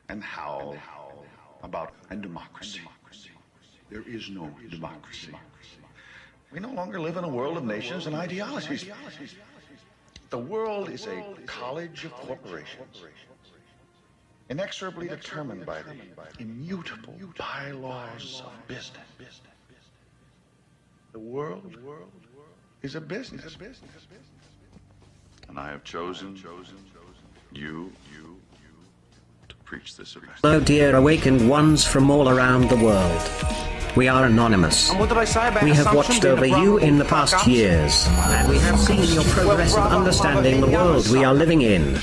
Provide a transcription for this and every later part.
And how about democracy? There is no democracy. We no longer live in a world of nations and ideologies. The world is a college of corporations, inexorably determined by the immutable bylaws of business. The world is a business. And I have chosen you to preach this event. Hello, dear awakened ones from all around the world. We are anonymous. And what did I say about We have assumption watched being over a you problem in the with past podcasts? years, and we have seen your progress of understanding the world we are living in.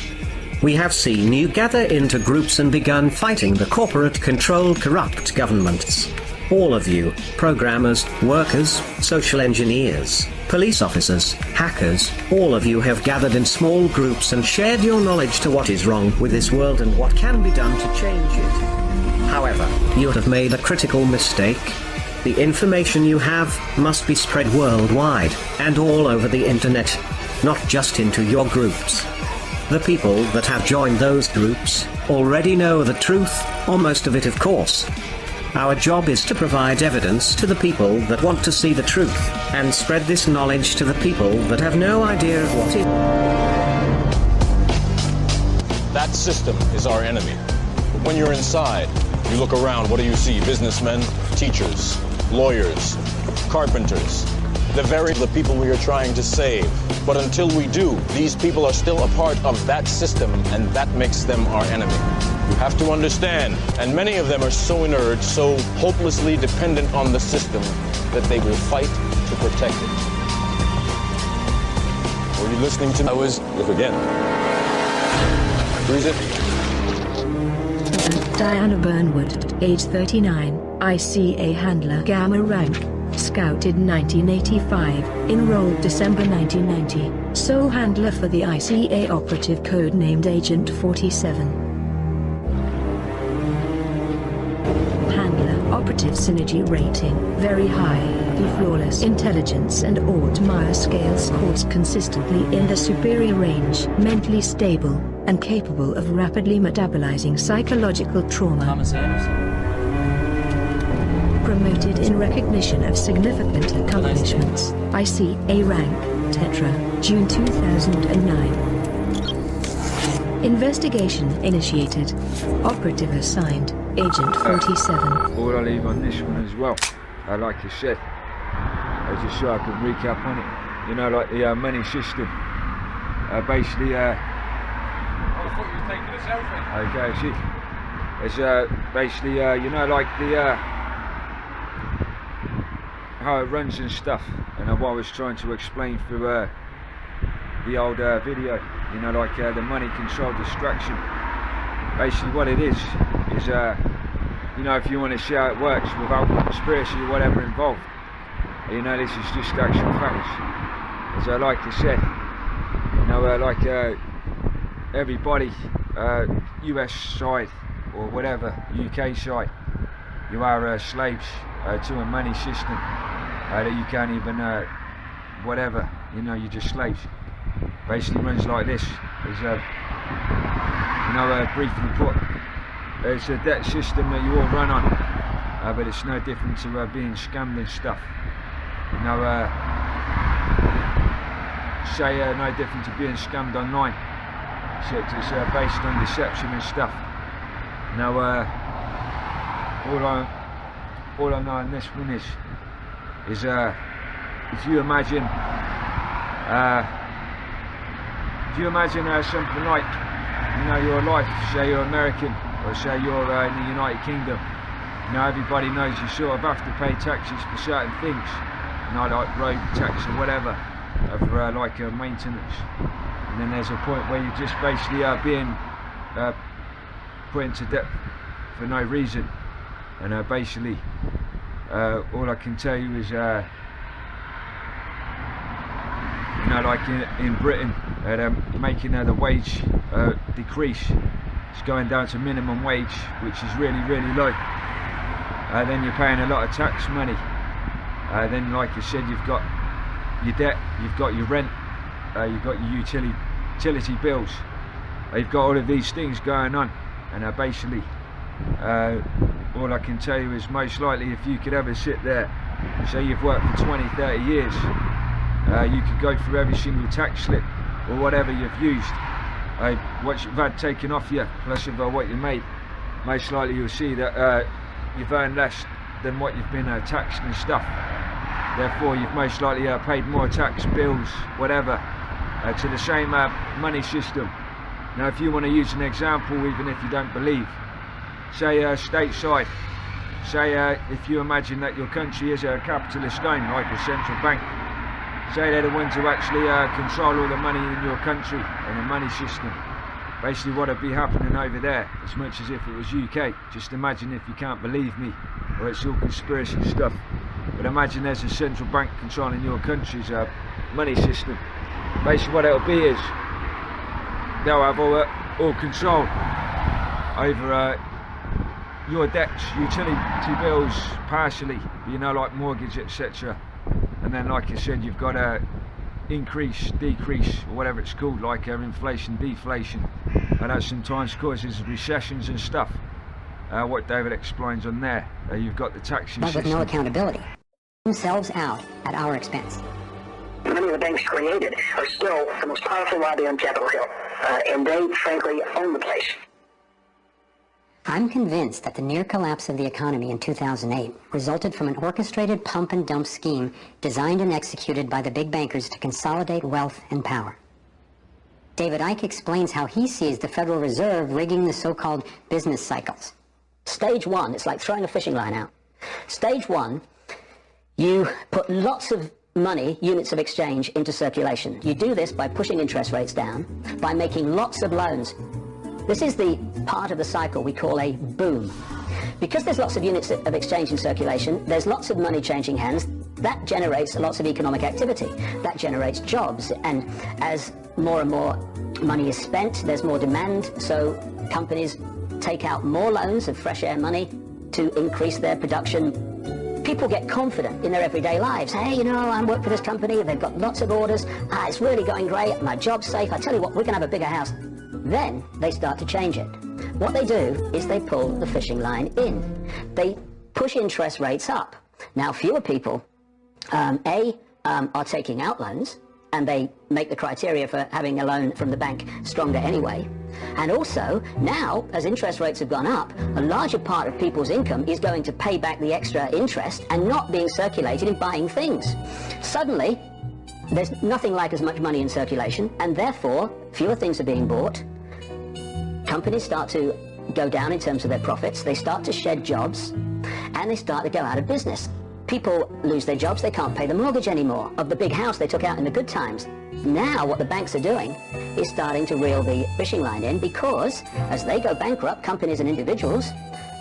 We have seen you gather into groups and begun fighting the corporate-controlled corrupt governments. All of you, programmers, workers, social engineers, police officers, hackers, all of you have gathered in small groups and shared your knowledge to what is wrong with this world and what can be done to change it. However, you have made a critical mistake. The information you have must be spread worldwide, and all over the internet, not just into your groups. The people that have joined those groups already know the truth, or most of it of course. Our job is to provide evidence to the people that want to see the truth, and spread this knowledge to the people that have no idea of what it is. That system is our enemy. But when you're inside, you look around, what do you see? Businessmen, teachers, lawyers, carpenters. The people we are trying to save. But until we do, these people are still a part of that system, and that makes them our enemy. You have to understand, and many of them are so inert, so hopelessly dependent on the system, that they will fight to protect it. Were you listening to me? Look again. Who is it? Diana Burnwood, age 39, ICA handler, Gamma rank, scouted 1985, enrolled December 1990, sole handler for the ICA operative code named Agent 47. Handler, operative synergy rating, very high, the flawless intelligence and Ortmeyer scale scores consistently in the superior range, mentally stable, and capable of rapidly metabolizing psychological trauma. Promoted in recognition of significant accomplishments. ICA rank, Tetra, June 2009. Investigation initiated. Operative assigned, Agent 47. All I leave on this one as well, like I said, just so I can recap on it, you know, like the money system, basically, I thought you were taking a selfie. Okay, see, it's basically, you know, like the, how it runs and stuff, and what I was trying to explain through the old video, you know, like the money control distraction. Basically what it is, you know, if you want to see how it works without conspiracy or whatever involved, you know, this is just actual facts. As I like to say, you know, like everybody, US side or whatever, UK side, you are slaves to a money system that you can't even, whatever, you know, you're just slaves. Basically runs like this. Is you know, briefly put, it's a debt system that you all run on, but it's no different to being scammed and stuff. You know, say no different to being scammed online. Except it's based on deception and stuff. Now, all I know on this one is if you imagine, something like, you know, your life, say you're American, or say you're in the United Kingdom. Now everybody knows you sort of have to pay taxes for certain things, you know, like road tax or whatever, for like maintenance. And then there's a point where you're just basically being put into debt for no reason. And basically, all I can tell you is, you know, like in Britain, making the wage decrease. It's going down to minimum wage, which is really, really low. Then you're paying a lot of tax money. Then, like I said, you've got your debt, you've got your rent, you've got your utility bills. they've got all of these things going on, and basically all I can tell you is most likely if you could ever sit there, say you've worked for 20-30 years, you could go through every single tax slip or whatever you've used, what you've had taken off you plus of what you made. Most likely you'll see that you've earned less than what you've been taxed and stuff. Therefore you've most likely paid more tax, bills, whatever, to the same money system. Now if you want to use an example, even if you don't believe, say stateside, say if you imagine that your country is a capitalist owned, like a central bank, say they're the ones who actually control all the money in your country and the money system. Basically what would be happening over there, as much as if it was UK. Just imagine, if you can't believe me, or it's all conspiracy stuff, but imagine there's a central bank controlling your country's money system. Basically what it'll be is, they'll have all control over your debts, utility bills partially, you know, like mortgage, etc. And then like I said, you've got a increase, decrease, or whatever it's called, like inflation, deflation, and that sometimes causes recessions and stuff. What David explains on there, you've got the taxing but system. with no accountability, themselves out at our expense. Many of the banks created are still the most powerful lobby on Capitol Hill, and they frankly own the place. I'm convinced that the near collapse of the economy in 2008 resulted from an orchestrated pump and dump scheme designed and executed by the big bankers to consolidate wealth and power. David Icke explains how he sees the Federal Reserve rigging the so-called business cycles. Stage one, it's like throwing a fishing line out. Stage one, you put lots of money, units of exchange, into circulation. You do this by pushing interest rates down, by making lots of loans. This is the part of the cycle we call a boom. Because there's lots of units of exchange in circulation, there's lots of money changing hands, that generates lots of economic activity. That generates jobs, and as more and more money is spent, there's more demand, so companies take out more loans of fresh air money to increase their production. People get confident in their everyday lives. Hey, you know, I work for this company, they've got lots of orders, it's really going great, my job's safe, I tell you what, we're going to have a bigger house. Then they start to change it. What they do is they pull the fishing line in. They push interest rates up. Now fewer people, are taking out loans, and they make the criteria for having a loan from the bank stronger anyway. And also, now, as interest rates have gone up, a larger part of people's income is going to pay back the extra interest and not being circulated in buying things. Suddenly, there's nothing like as much money in circulation, and therefore, fewer things are being bought. Companies start to go down in terms of their profits, they start to shed jobs, and they start to go out of business. People lose their jobs, they can't pay the mortgage anymore of the big house they took out in the good times. Now what the banks are doing is starting to reel the fishing line in, because as they go bankrupt, companies and individuals,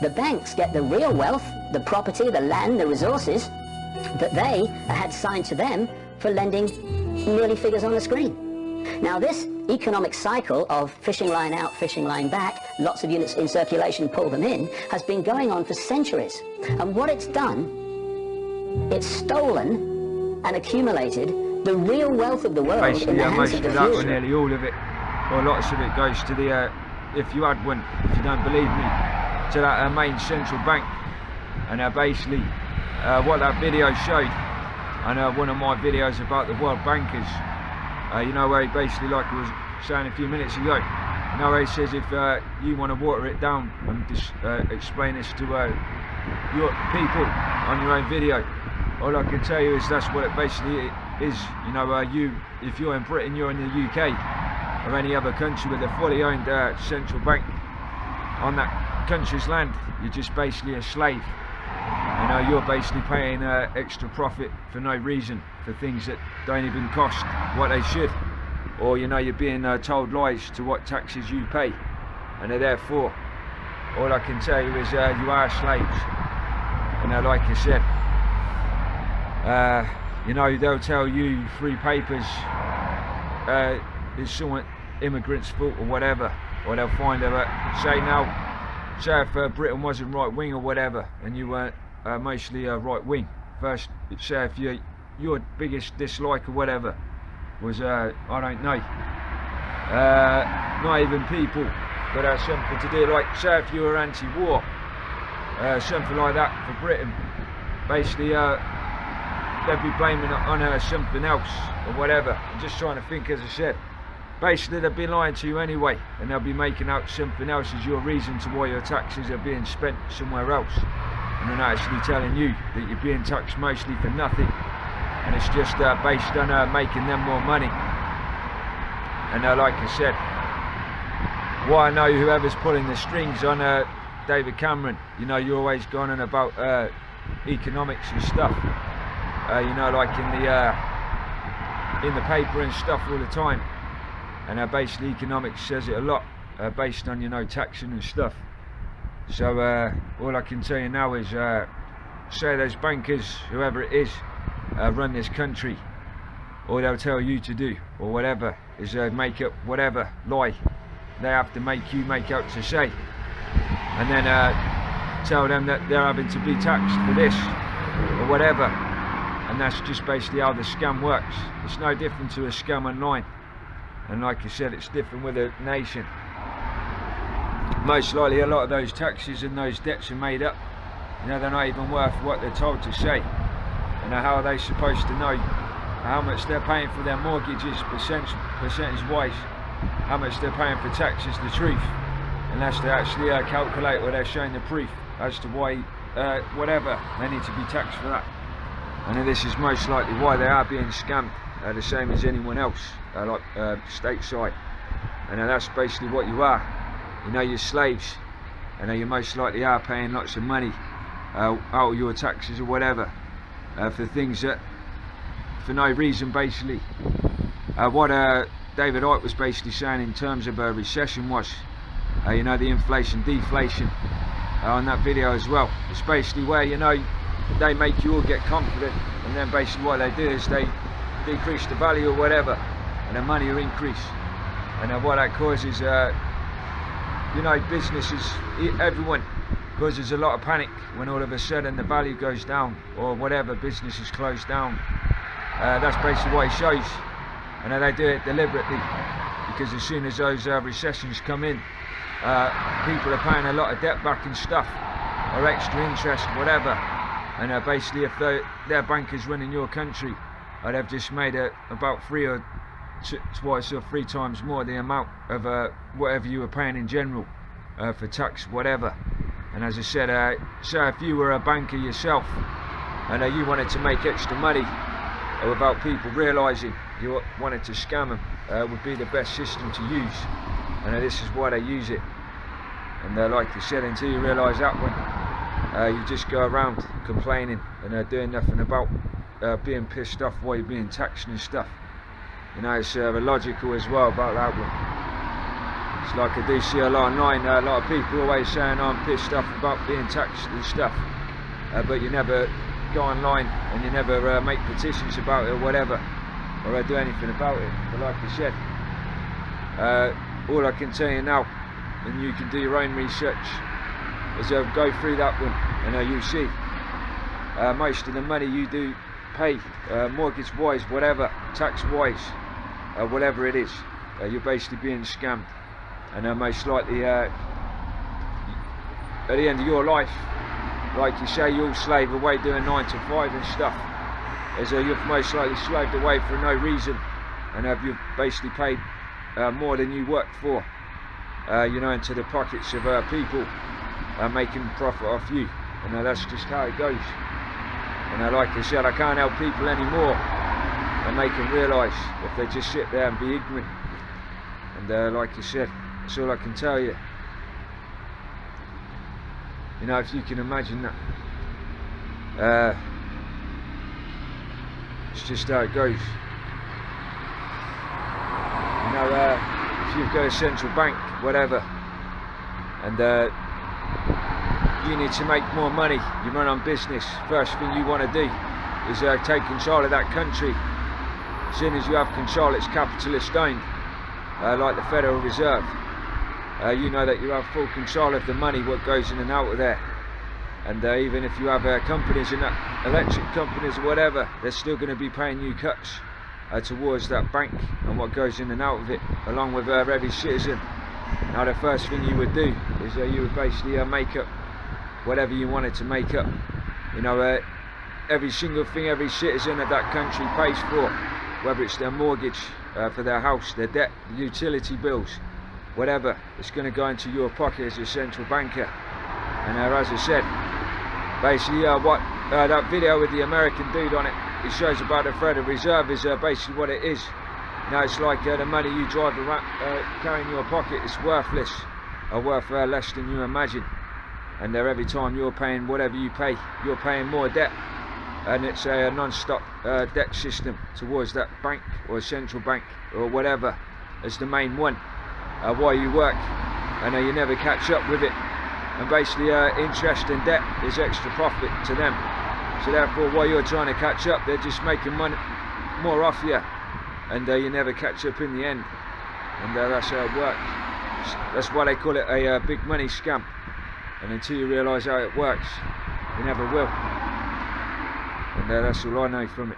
the banks get the real wealth, the property, the land, the resources that they had signed to them for lending merely figures on the screen. Now this economic cycle of fishing line out, fishing line back, lots of units in circulation, pull them in, has been going on for centuries. And what it's done, it's stolen and accumulated the real wealth of the world. Basically, in the hands most of of the that, few. or nearly all of it, or lots of it, goes to the, if you had one, if you don't believe me, to that main central bank. And basically, what that video showed, and one of my videos about the world bankers, you know, where he basically, like I was saying a few minutes ago, you know, where he says if you want to water it down and just explain this to your people on your own video, all I can tell you is that's what it basically is. You know, if you're in Britain, you're in the UK or any other country with a fully owned central bank on that country's land, you're just basically a slave. You know, you're basically paying extra profit for no reason, for things that don't even cost what they should, or you know, you're being told lies to what taxes you pay, and therefore all I can tell you is you are slaves. You know, like I said, you know, they'll tell you free papers is someone immigrants' fault or whatever, or they'll find out, say if Britain wasn't right wing or whatever, and you weren't mostly right wing. First, say if your biggest dislike or whatever was I don't know, not even people, but something to do, like say if you were anti-war, something like that for Britain, basically they'd be blaming it on something else or whatever. I'm just trying to think, as I said, basically they'll be lying to you anyway, and they'll be making out something else as your reason to why your taxes are being spent somewhere else, and they're not actually telling you that you're being taxed mostly for nothing, and it's just based on making them more money. And like I said, I know whoever's pulling the strings on David Cameron, you know, you're always going on about economics and stuff, you know, like in the paper and stuff all the time, and basically economics says it a lot, based on, you know, taxing and stuff. So all I can tell you now is say those bankers, whoever it is, run this country, all they'll tell you to do or whatever is make up whatever lie they have to make you make out to say, and then tell them that they're having to be taxed for this or whatever, and that's just basically how the scam works. It's no different to a scam online, and like I said, it's different with a nation. Most likely a lot of those taxes and those debts are made up, you know, they're not even worth what they're told to say. And how are they supposed to know how much they're paying for their mortgages percentage wise, how much they're paying for taxes, the truth, unless they actually calculate, or they're showing the proof as to why whatever they need to be taxed for that. And this is most likely why they are being scammed, the same as anyone else, like stateside. And that's basically what you are, you know, you're slaves, and you most likely are paying lots of money out of your taxes or whatever, for things that for no reason basically. What David Icke was basically saying in terms of a recession was, you know, the inflation deflation on that video as well. It's basically where, you know, they make you all get confident, and then basically what they do is they decrease the value or whatever, and the money will increase, and what that causes, you know, businesses, everyone, causes a lot of panic when all of a sudden the value goes down or whatever, businesses close down. That's basically what it shows, and they do it deliberately, because as soon as those recessions come in, people are paying a lot of debt back and stuff, or extra interest, whatever, and basically if their bankers running your country, they've just made it about twice or three times more the amount of whatever you were paying in general for tax, whatever. And as I said, so if you were a banker yourself and you wanted to make extra money without people realising you wanted to scam them, would be the best system to use, and this is why they use it. And like I said, until you realise that one, you just go around complaining and doing nothing about being pissed off while you're being taxed and stuff. You know, it's illogical as well about that one. It's like I do see a lot online, a lot of people always saying, oh, I'm pissed off about being taxed and stuff, but you never go online and you never make petitions about it or whatever, or do anything about it. But like I said, all I can tell you now, and you can do your own research, is go through that one, and you'll see most of the money you do pay, mortgage wise, whatever, tax wise, whatever it is, you're basically being scammed. And most likely at the end of your life, like you say, you'll slave away doing 9 to 5 and stuff, as you've most likely slaved away for no reason, and you've basically paid more than you worked for, you know, into the pockets of people making profit off you. And that's just how it goes. And like I said, I can't help people anymore and make them realise if they just sit there and be ignorant. And like I said, that's all I can tell you. You know, if you can imagine that, it's just how it goes. You know, if you've got a central bank, whatever, and you need to make more money, you run on business, first thing you want to do is take control of that country. As soon as you have control, it's capitalist owned, like the Federal Reserve. You know that you have full control of the money, what goes in and out of there. And even if you have companies and electric companies or whatever, they're still going to be paying you cuts towards that bank and what goes in and out of it, along with every citizen. Now the first thing you would do is you would basically make up whatever you wanted to make up. You know, every single thing every citizen of that country pays for, whether it's their mortgage for their house, their debt, the utility bills, whatever, it's going to go into your pocket as a central banker. And as I said, basically what that video with the American dude on it, it shows about the Federal Reserve is basically what it is. Now it's like the money you drive around, carry in your pocket is worthless, or worth less than you imagine. And every time you're paying whatever you pay, you're paying more debt. And it's a non-stop debt system towards that bank or central bank or whatever as the main one while you work, and you never catch up with it. And basically interest and debt is extra profit to them. So therefore while you're trying to catch up, they're just making money more off you, and you never catch up in the end. And that's how it works. That's why they call it a big money scam. And until you realise how it works, you never will. And that's all I know from it.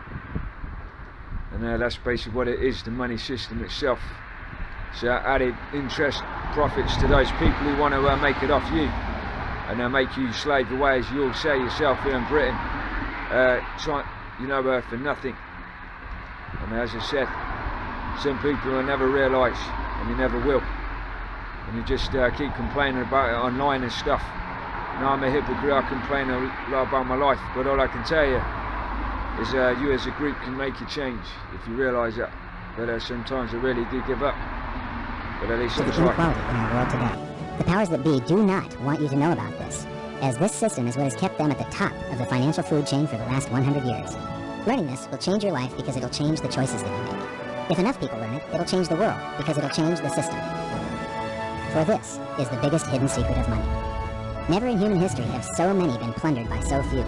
And that's basically what it is, the money system itself. So added interest profits to those people who want to make it off you, and make you slave away, as you all say yourself here in Britain, for nothing. And as I said, some people will never realise, and you never will. And you just keep complaining about it online and stuff. Now I'm a hypocrite, I complain a lot about my life, but all I can tell you is you as a group can make a change if you realise that. But sometimes I really do give up. But at least I try. Inequality in our world today. The powers that be do not want you to know about this, as this system is what has kept them at the top of the financial food chain for the last 100 years. Learning this will change your life because it'll change the choices that you make. If enough people learn it, it'll change the world because it'll change the system. For this is the biggest hidden secret of money. Never in human history have so many been plundered by so few,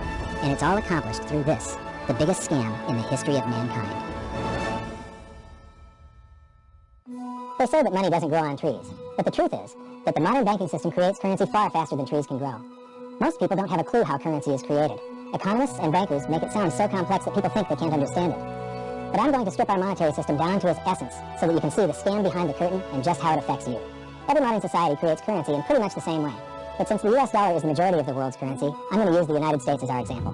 and it's all accomplished through this, the biggest scam in the history of mankind. They say that money doesn't grow on trees, but the truth is that the modern banking system creates currency far faster than trees can grow. Most people don't have a clue how currency is created. Economists and bankers make it sound so complex that people think they can't understand it. But I'm going to strip our monetary system down to its essence so that you can see the scam behind the curtain and just how it affects you. Every modern society creates currency in pretty much the same way. But since the US dollar is the majority of the world's currency, I'm going to use the United States as our example.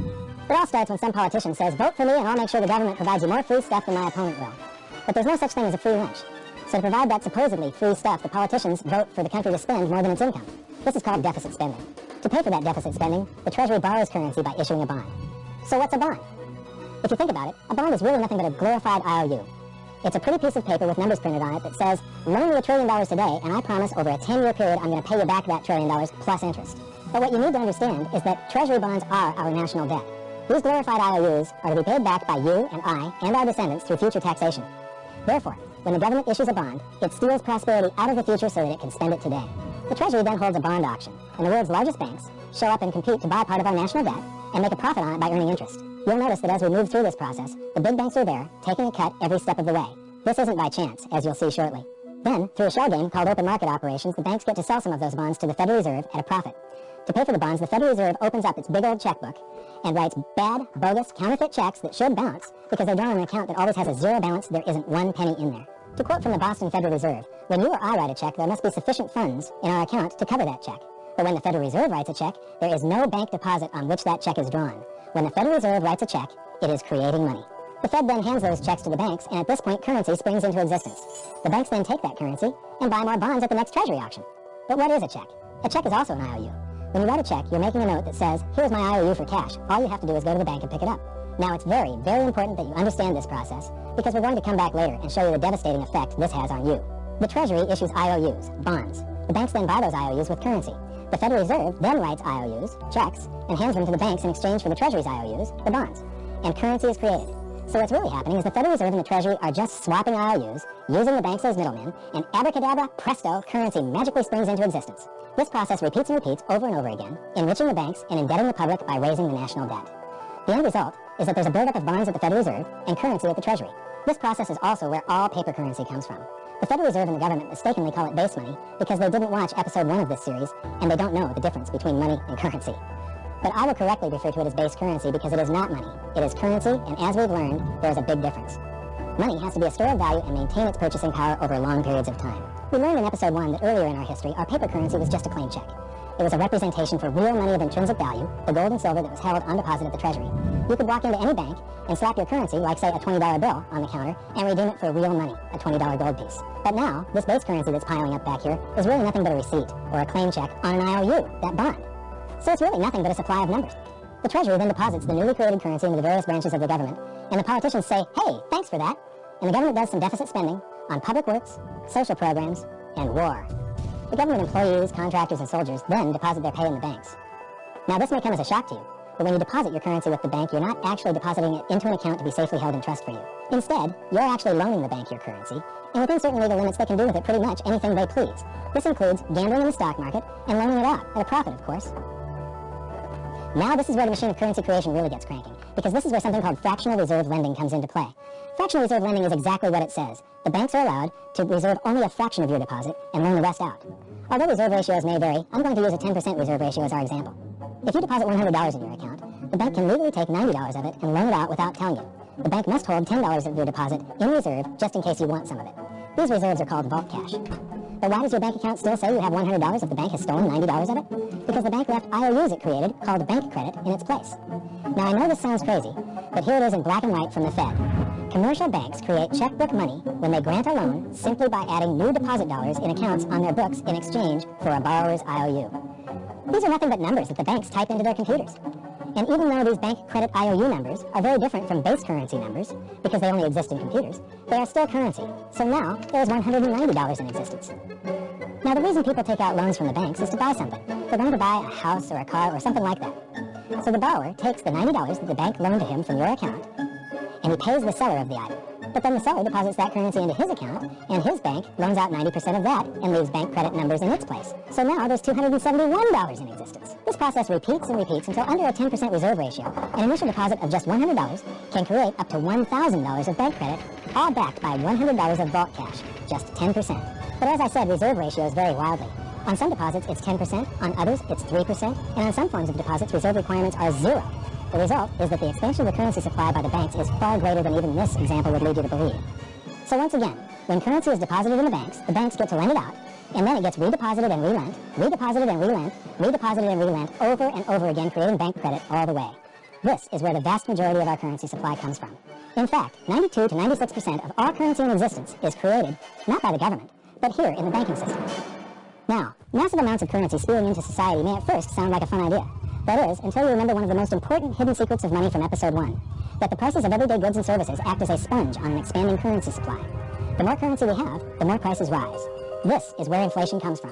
It all starts when some politician says, vote for me and I'll make sure the government provides you more free stuff than my opponent will. But there's no such thing as a free lunch. So to provide that supposedly free stuff, the politicians vote for the country to spend more than its income. This is called deficit spending. To pay for that deficit spending, the Treasury borrows currency by issuing a bond. So what's a bond? If you think about it, a bond is really nothing but a glorified IOU. It's a pretty piece of paper with numbers printed on it that says, loan me $1 trillion today, and I promise over a 10-year period I'm going to pay you back that $1 trillion plus interest. But what you need to understand is that Treasury bonds are our national debt. These glorified IOUs are to be paid back by you and I and our descendants through future taxation. Therefore, when the government issues a bond, it steals prosperity out of the future so that it can spend it today. The Treasury then holds a bond auction, and the world's largest banks show up and compete to buy part of our national debt and make a profit on it by earning interest. You'll notice that as we move through this process, the big banks are there, taking a cut every step of the way. This isn't by chance, as you'll see shortly. Then, through a shell game called open market operations, the banks get to sell some of those bonds to the Federal Reserve at a profit. To pay for the bonds, the Federal Reserve opens up its big old checkbook and writes bad, bogus, counterfeit checks that should bounce because they're drawn on an account that always has a zero balance, there isn't one penny in there. To quote from the Boston Federal Reserve, when you or I write a check, there must be sufficient funds in our account to cover that check. But when the Federal Reserve writes a check, there is no bank deposit on which that check is drawn. When the Federal Reserve writes a check, it is creating money. The Fed then hands those checks to the banks, and at this point, currency springs into existence. The banks then take that currency and buy more bonds at the next Treasury auction. But what is a check? A check is also an IOU. When you write a check, you're making a note that says, here's my IOU for cash. All you have to do is go to the bank and pick it up. Now, it's very, very important that you understand this process, because we're going to come back later and show you the devastating effect this has on you. The Treasury issues IOUs, bonds. The banks then buy those IOUs with currency. The Federal Reserve then writes IOUs, checks, and hands them to the banks in exchange for the Treasury's IOUs, the bonds. And currency is created. So what's really happening is the Federal Reserve and the Treasury are just swapping IOUs, using the banks as middlemen, and abracadabra, presto, currency magically springs into existence. This process repeats and repeats over and over again, enriching the banks and indebting the public by raising the national debt. The end result is that there's a buildup of bonds at the Federal Reserve and currency at the Treasury. This process is also where all paper currency comes from. The Federal Reserve and the government mistakenly call it base money because they didn't watch episode 1 of this series and they don't know the difference between money and currency. But I will correctly refer to it as base currency because it is not money. It is currency, and as we've learned, there is a big difference. Money has to be a store of value and maintain its purchasing power over long periods of time. We learned in episode 1 that earlier in our history, our paper currency was just a plain check. It was a representation for real money of intrinsic value, the gold and silver that was held on deposit at the Treasury. You could walk into any bank and slap your currency, like say a $20 bill, on the counter and redeem it for real money, a $20 gold piece. But now, this base currency that's piling up back here is really nothing but a receipt or a claim check on an IOU, that bond. So it's really nothing but a supply of numbers. The Treasury then deposits the newly created currency into the various branches of the government, and the politicians say, hey, thanks for that, and the government does some deficit spending on public works, social programs, and war. The government employees, contractors, and soldiers then deposit their pay in the banks. Now this may come as a shock to you, but when you deposit your currency with the bank, you're not actually depositing it into an account to be safely held in trust for you. Instead, you're actually loaning the bank your currency, and within certain legal limits they can do with it pretty much anything they please. This includes gambling in the stock market and loaning it out, at a profit of course. Now this is where the machine of currency creation really gets cranking, because this is where something called fractional reserve lending comes into play. Fractional reserve lending is exactly what it says. The banks are allowed to reserve only a fraction of your deposit and loan the rest out. Although reserve ratios may vary, I'm going to use a 10% reserve ratio as our example. If you deposit $100 in your account, the bank can legally take $90 of it and loan it out without telling you. The bank must hold $10 of your deposit in reserve just in case you want some of it. These reserves are called vault cash. But why does your bank account still say you have $100 if the bank has stolen $90 of it? Because the bank left IOUs it created, called bank credit, in its place. Now I know this sounds crazy, but here it is in black and white from the Fed. Commercial banks create checkbook money when they grant a loan simply by adding new deposit dollars in accounts on their books in exchange for a borrower's IOU. These are nothing but numbers that the banks type into their computers. And even though these bank credit IOU numbers are very different from base currency numbers, because they only exist in computers, they are still currency. So now, there is $190 in existence. Now the reason people take out loans from the banks is to buy something. They're going to buy a house or a car or something like that. So the borrower takes the $90 that the bank loaned to him from your account, and he pays the seller of the item. But then the seller deposits that currency into his account, and his bank loans out 90% of that and leaves bank credit numbers in its place. So now there's $271 in existence. This process repeats and repeats until under a 10% reserve ratio, an initial deposit of just $100 can create up to $1,000 of bank credit, all backed by $100 of vault cash, just 10%. But as I said, reserve ratios vary wildly. On some deposits, it's 10%, on others, it's 3%, and on some forms of deposits, reserve requirements are 0. The result is that the expansion of the currency supply by the banks is far greater than even this example would lead you to believe. So once again, when currency is deposited in the banks get to lend it out, and then it gets redeposited and relent, redeposited and relent, redeposited and relent over and over again, creating bank credit all the way. This is where the vast majority of our currency supply comes from. In fact, 92 to 96% of all currency in existence is created, not by the government, but here in the banking system. Now, massive amounts of currency spewing into society may at first sound like a fun idea. That is, until you remember one of the most important hidden secrets of money from episode 1, that the prices of everyday goods and services act as a sponge on an expanding currency supply. The more currency we have, the more prices rise. This is where inflation comes from.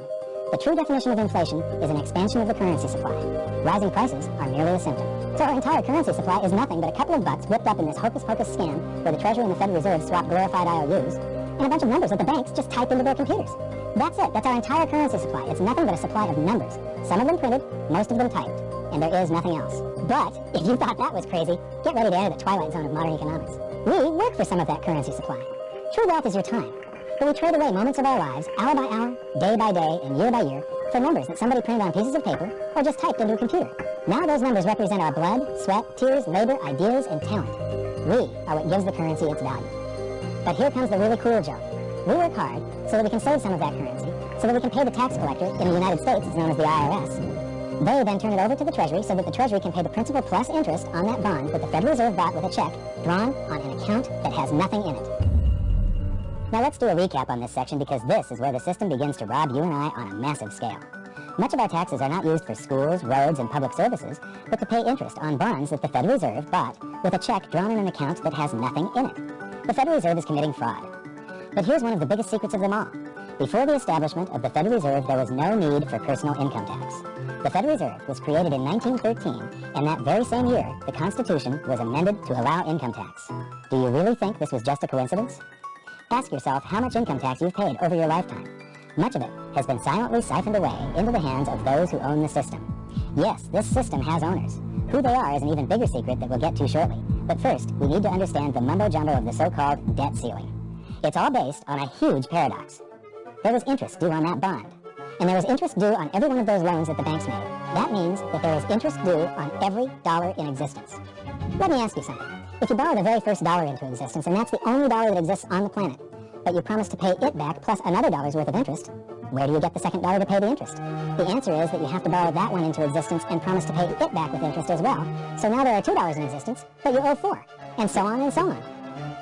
The true definition of inflation is an expansion of the currency supply. Rising prices are merely a symptom. So our entire currency supply is nothing but a couple of bucks whipped up in this hocus-pocus scam where the Treasury and the Federal Reserve swap glorified IOUs, and a bunch of numbers that the banks just type into their computers. That's it. That's our entire currency supply. It's nothing but a supply of numbers. Some of them printed, most of them typed. And there is nothing else. But if you thought that was crazy, get ready to enter the twilight zone of modern economics. We work for some of that currency supply. True wealth is your time. But we trade away moments of our lives, hour by hour, day by day, and year by year, for numbers that somebody printed on pieces of paper or just typed into a computer. Now those numbers represent our blood, sweat, tears, labor, ideas, and talent. We are what gives the currency its value. But here comes the really cool joke. We work hard so that we can save some of that currency, so that we can pay the tax collector in the United States, it's known as the IRS. They then turn it over to the Treasury so that the Treasury can pay the principal plus interest on that bond that the Federal Reserve bought with a check drawn on an account that has nothing in it. Now let's do a recap on this section because this is where the system begins to rob you and I on a massive scale. Much of our taxes are not used for schools, roads, and public services, but to pay interest on bonds that the Federal Reserve bought with a check drawn on an account that has nothing in it. The Federal Reserve is committing fraud. But here's one of the biggest secrets of them all. Before the establishment of the Federal Reserve, there was no need for personal income tax. The Federal Reserve was created in 1913, and that very same year, the Constitution was amended to allow income tax. Do you really think this was just a coincidence? Ask yourself how much income tax you've paid over your lifetime. Much of it has been silently siphoned away into the hands of those who own the system. Yes, this system has owners. Who they are is an even bigger secret that we'll get to shortly. But first, we need to understand the mumbo-jumbo of the so-called debt ceiling. It's all based on a huge paradox. There was interest due on that bond, and there was interest due on every one of those loans that the banks made. That means that there is interest due on every dollar in existence. Let me ask you something. If you borrow the very first dollar into existence, and that's the only dollar that exists on the planet, but you promise to pay it back plus another dollar's worth of interest, where do you get the second dollar to pay the interest? The answer is that you have to borrow that one into existence and promise to pay it back with interest as well. So now there are $2 in existence, but you owe 4, and so on and so on.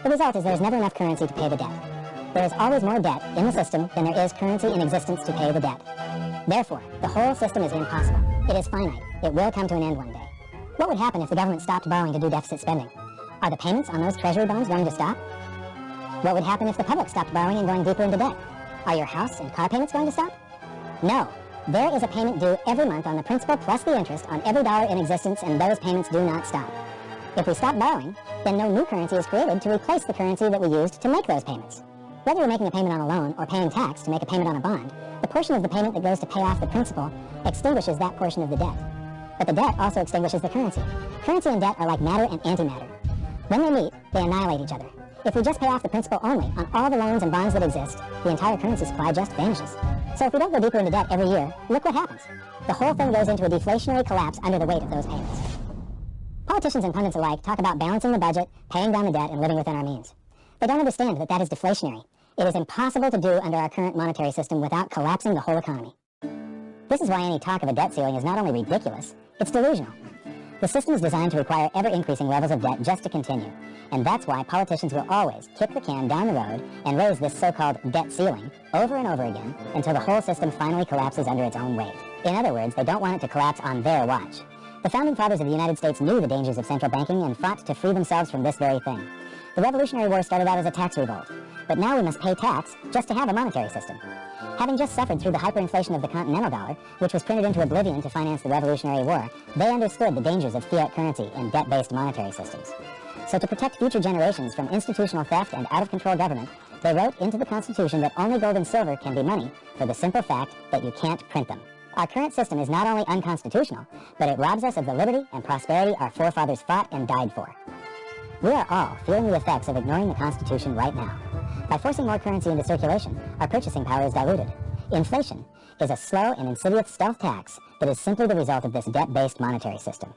The result is there's never enough currency to pay the debt. There is always more debt in the system than there is currency in existence to pay the debt. Therefore, the whole system is impossible. It is finite. It will come to an end one day. What would happen if the government stopped borrowing to do deficit spending? Are the payments on those treasury bonds going to stop? What would happen if the public stopped borrowing and going deeper into debt? Are your house and car payments going to stop? No. There is a payment due every month on the principal plus the interest on every dollar in existence, and those payments do not stop. If we stop borrowing, then no new currency is created to replace the currency that we used to make those payments. Whether you're making a payment on a loan or paying tax to make a payment on a bond, the portion of the payment that goes to pay off the principal extinguishes that portion of the debt. But the debt also extinguishes the currency. Currency and debt are like matter and antimatter. When they meet, they annihilate each other. If we just pay off the principal only on all the loans and bonds that exist, the entire currency supply just vanishes. So if we don't go deeper into debt every year, look what happens. The whole thing goes into a deflationary collapse under the weight of those payments. Politicians and pundits alike talk about balancing the budget, paying down the debt, and living within our means. They don't understand that that is deflationary. It is impossible to do under our current monetary system without collapsing the whole economy. This is why any talk of a debt ceiling is not only ridiculous, it's delusional. The system is designed to require ever-increasing levels of debt just to continue, and that's why politicians will always kick the can down the road and raise this so-called debt ceiling over and over again until the whole system finally collapses under its own weight. In other words, they don't want it to collapse on their watch. The founding fathers of the United States knew the dangers of central banking and fought to free themselves from this very thing. The Revolutionary War started out as a tax revolt, but now we must pay tax just to have a monetary system. Having just suffered through the hyperinflation of the continental dollar, which was printed into oblivion to finance the Revolutionary War, they understood the dangers of fiat currency and debt-based monetary systems. So to protect future generations from institutional theft and out-of-control government, they wrote into the Constitution that only gold and silver can be money for the simple fact that you can't print them. Our current system is not only unconstitutional, but it robs us of the liberty and prosperity our forefathers fought and died for. We are all feeling the effects of ignoring the Constitution right now. By forcing more currency into circulation, our purchasing power is diluted. Inflation is a slow and insidious stealth tax that is simply the result of this debt-based monetary system.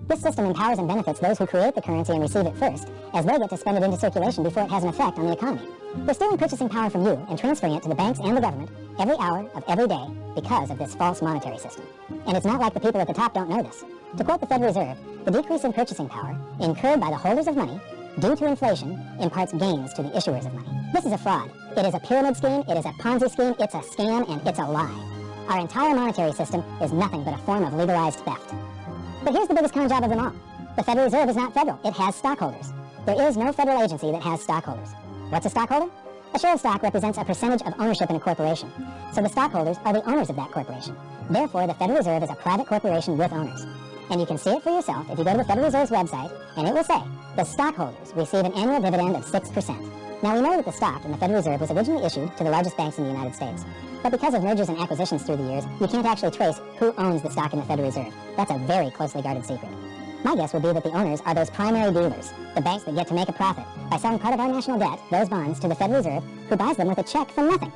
This system empowers and benefits those who create the currency and receive it first, as they get to spend it into circulation before it has an effect on the economy. We're stealing purchasing power from you and transferring it to the banks and the government every hour of every day because of this false monetary system. And it's not like the people at the top don't know this. To quote the Federal Reserve, the decrease in purchasing power incurred by the holders of money due to inflation imparts gains to the issuers of money. This is a fraud. It is a pyramid scheme, it is a Ponzi scheme, it's a scam, and it's a lie. Our entire monetary system is nothing but a form of legalized theft. But here's the biggest con job of them all. The Federal Reserve is not federal. It has stockholders. There is no federal agency that has stockholders. What's a stockholder? A share of stock represents a percentage of ownership in a corporation. So the stockholders are the owners of that corporation. Therefore, the Federal Reserve is a private corporation with owners. And you can see it for yourself if you go to the Federal Reserve's website, and it will say, the stockholders receive an annual dividend of 6%. Now we know that the stock in the Federal Reserve was originally issued to the largest banks in the United States. But because of mergers and acquisitions through the years, you can't actually trace who owns the stock in the Federal Reserve. That's a very closely guarded secret. My guess would be that the owners are those primary dealers, the banks that get to make a profit by selling part of our national debt, those bonds, to the Federal Reserve, who buys them with a check from nothing.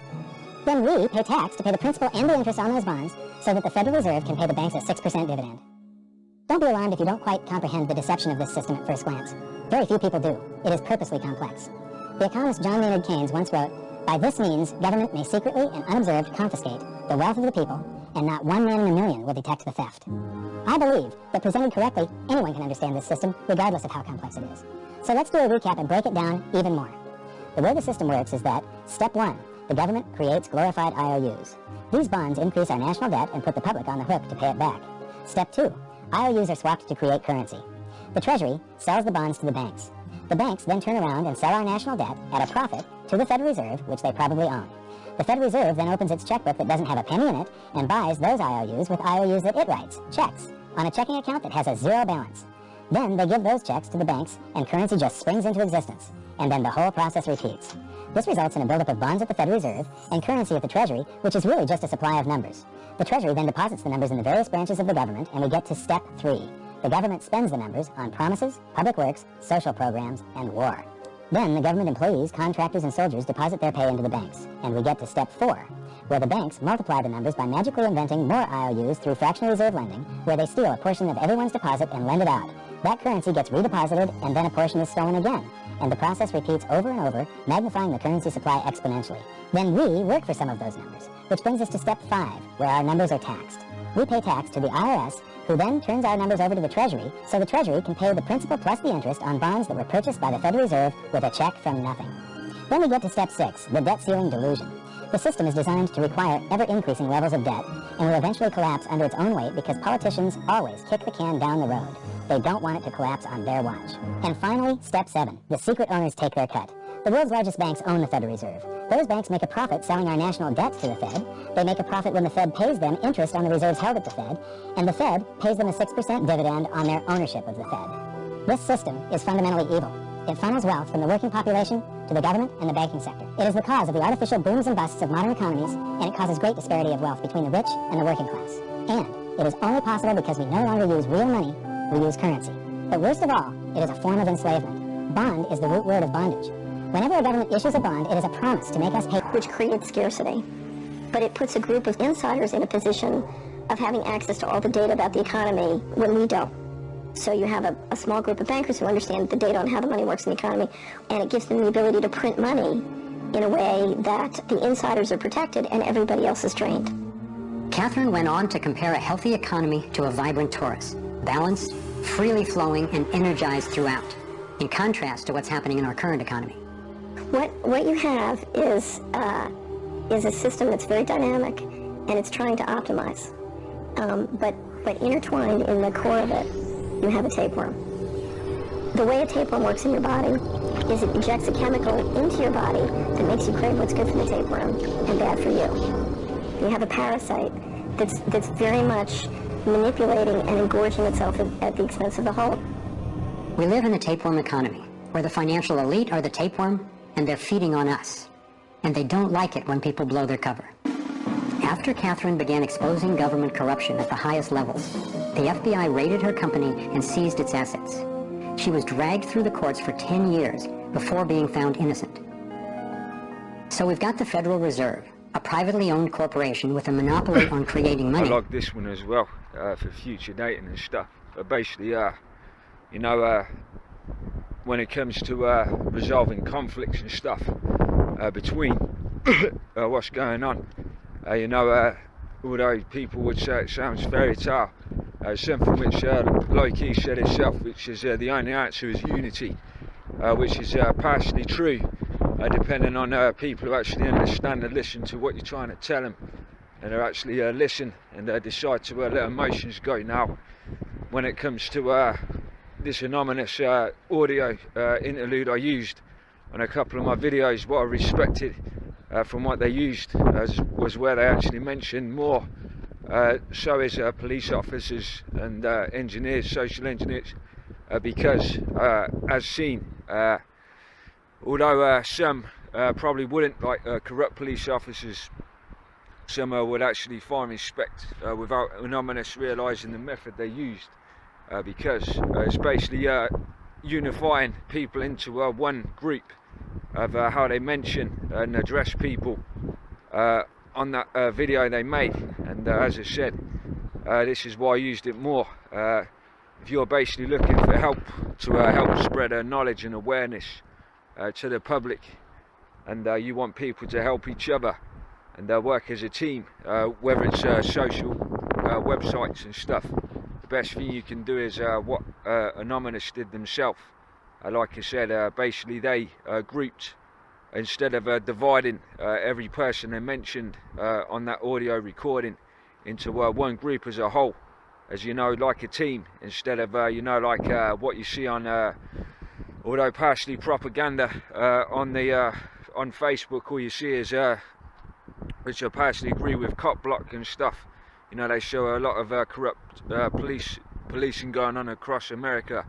Then we pay tax to pay the principal and the interest on those bonds so that the Federal Reserve can pay the banks a 6% dividend. Don't be alarmed if you don't quite comprehend the deception of this system at first glance. Very few people do. It is purposely complex. The economist John Maynard Keynes once wrote, "By this means, government may secretly and unobserved confiscate the wealth of the people, and not one man in a million will detect the theft." I believe that presented correctly, anyone can understand this system, regardless of how complex it is. So let's do a recap and break it down even more. The way the system works is that, step 1, the government creates glorified IOUs. These bonds increase our national debt and put the public on the hook to pay it back. Step 2, IOUs are swapped to create currency. The Treasury sells the bonds to the banks. The banks then turn around and sell our national debt at a profit to the Federal Reserve, which they probably own. The Federal Reserve then opens its checkbook that doesn't have a penny in it and buys those IOUs with IOUs that it writes, checks, on a checking account that has a zero balance. Then they give those checks to the banks and currency just springs into existence. And then the whole process repeats. This results in a buildup of bonds at the Federal Reserve and currency at the Treasury, which is really just a supply of numbers. The Treasury then deposits the numbers in the various branches of the government, and we get to step 3. The government spends the numbers on promises, public works, social programs, and war. Then the government employees, contractors, and soldiers deposit their pay into the banks, and we get to step 4, where the banks multiply the numbers by magically inventing more IOUs through fractional reserve lending, where they steal a portion of everyone's deposit and lend it out. That currency gets redeposited, and then a portion is stolen again. And the process repeats over and over, magnifying the currency supply exponentially. Then we work for some of those numbers, which brings us to step 5, where our numbers are taxed. We pay tax to the IRS, who then turns our numbers over to the Treasury, so the Treasury can pay the principal plus the interest on bonds that were purchased by the Federal Reserve with a check from nothing. Then we get to step 6, the debt ceiling delusion. The system is designed to require ever-increasing levels of debt and will eventually collapse under its own weight because politicians always kick the can down the road. They don't want it to collapse on their watch. And finally, step 7, the secret owners take their cut. The world's largest banks own the Federal Reserve. Those banks make a profit selling our national debts to the Fed. They make a profit when the Fed pays them interest on the reserves held at the Fed, and the Fed pays them a 6% dividend on their ownership of the Fed. This system is fundamentally evil. It funnels wealth from the working population to the government and the banking sector. It is the cause of the artificial booms and busts of modern economies, and it causes great disparity of wealth between the rich and the working class. And it is only possible because we no longer use real money, we use currency. But worst of all, it is a form of enslavement. Bond is the root word of bondage. Whenever a government issues a bond, it is a promise to make us pay, which creates scarcity. But it puts a group of insiders in a position of having access to all the data about the economy when we don't. So you have a small group of bankers who understand the data on how the money works in the economy, and it gives them the ability to print money in a way that the insiders are protected and everybody else is drained. Catherine went on to compare a healthy economy to a vibrant torus, balanced, freely flowing, and energized throughout, in contrast to what's happening in our current economy. What you have is a system that's very dynamic, and it's trying to optimize. But intertwined in the core of it, you have a tapeworm. The way a tapeworm works in your body is it ejects a chemical into your body that makes you crave what's good for the tapeworm and bad for you. You have a parasite that's very much manipulating and engorging itself at the expense of the whole. We live in a tapeworm economy, where the financial elite are the tapeworm, and they're feeding on us. And they don't like it when people blow their cover. After Catherine began exposing government corruption at the highest levels, the FBI raided her company and seized its assets. She was dragged through the courts for 10 years before being found innocent. So we've got the Federal Reserve, a privately owned corporation with a monopoly on creating money. I like this one as well, for future dating and stuff. But basically, when it comes to resolving conflicts and stuff between what's going on, although people would say it sounds fairy tale, something which, like he said himself, which is the only answer is unity, which is partially true, depending on people who actually understand and listen to what you're trying to tell them, and they actually listen and decide to let emotions go. Now, when it comes to this anonymous audio interlude I used on a couple of my videos, what I respected from what they used was where they actually mentioned more so as police officers and engineers, social engineers, because as seen, although some probably wouldn't like corrupt police officers, some would actually find respect without anonymous realising the method they used, because it's basically unifying people into one group of how they mention and address people on that video they made. And as I said, this is why I used it more. If you're basically looking for help to help spread knowledge and awareness to the public, and you want people to help each other and work as a team, whether it's social websites and stuff, the best thing you can do is what Anonymous did themselves. Like I said, basically they grouped, instead of dividing every person they mentioned on that audio recording into one group as a whole, as you know, like a team, instead of like what you see on although partially propaganda on Facebook. All you see is which I partially agree with, cop block and stuff. They show a lot of corrupt policing going on across America.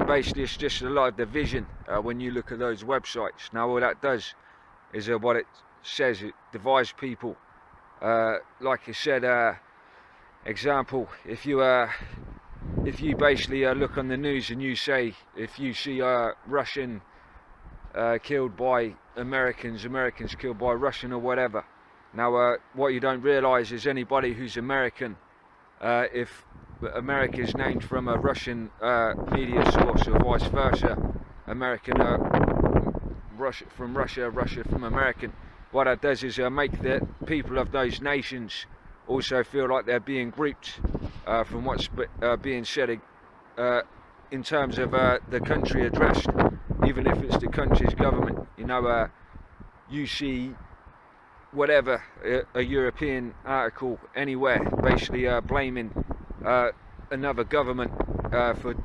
Basically it's just a lot of division when you look at those websites. Now all that does is what it says, it divides people. Like I said, example, if you basically look on the news and you say, if you see Russian killed by Americans killed by Russian or whatever. Now what you don't realise is anybody who's American, if America is named from a Russian media source, or vice versa. American from Russia, Russia from American. What that does is make the people of those nations also feel like they're being grouped from what's being said in terms of the country addressed, even if it's the country's government. You know, you see whatever, a European article anywhere, basically blaming another government for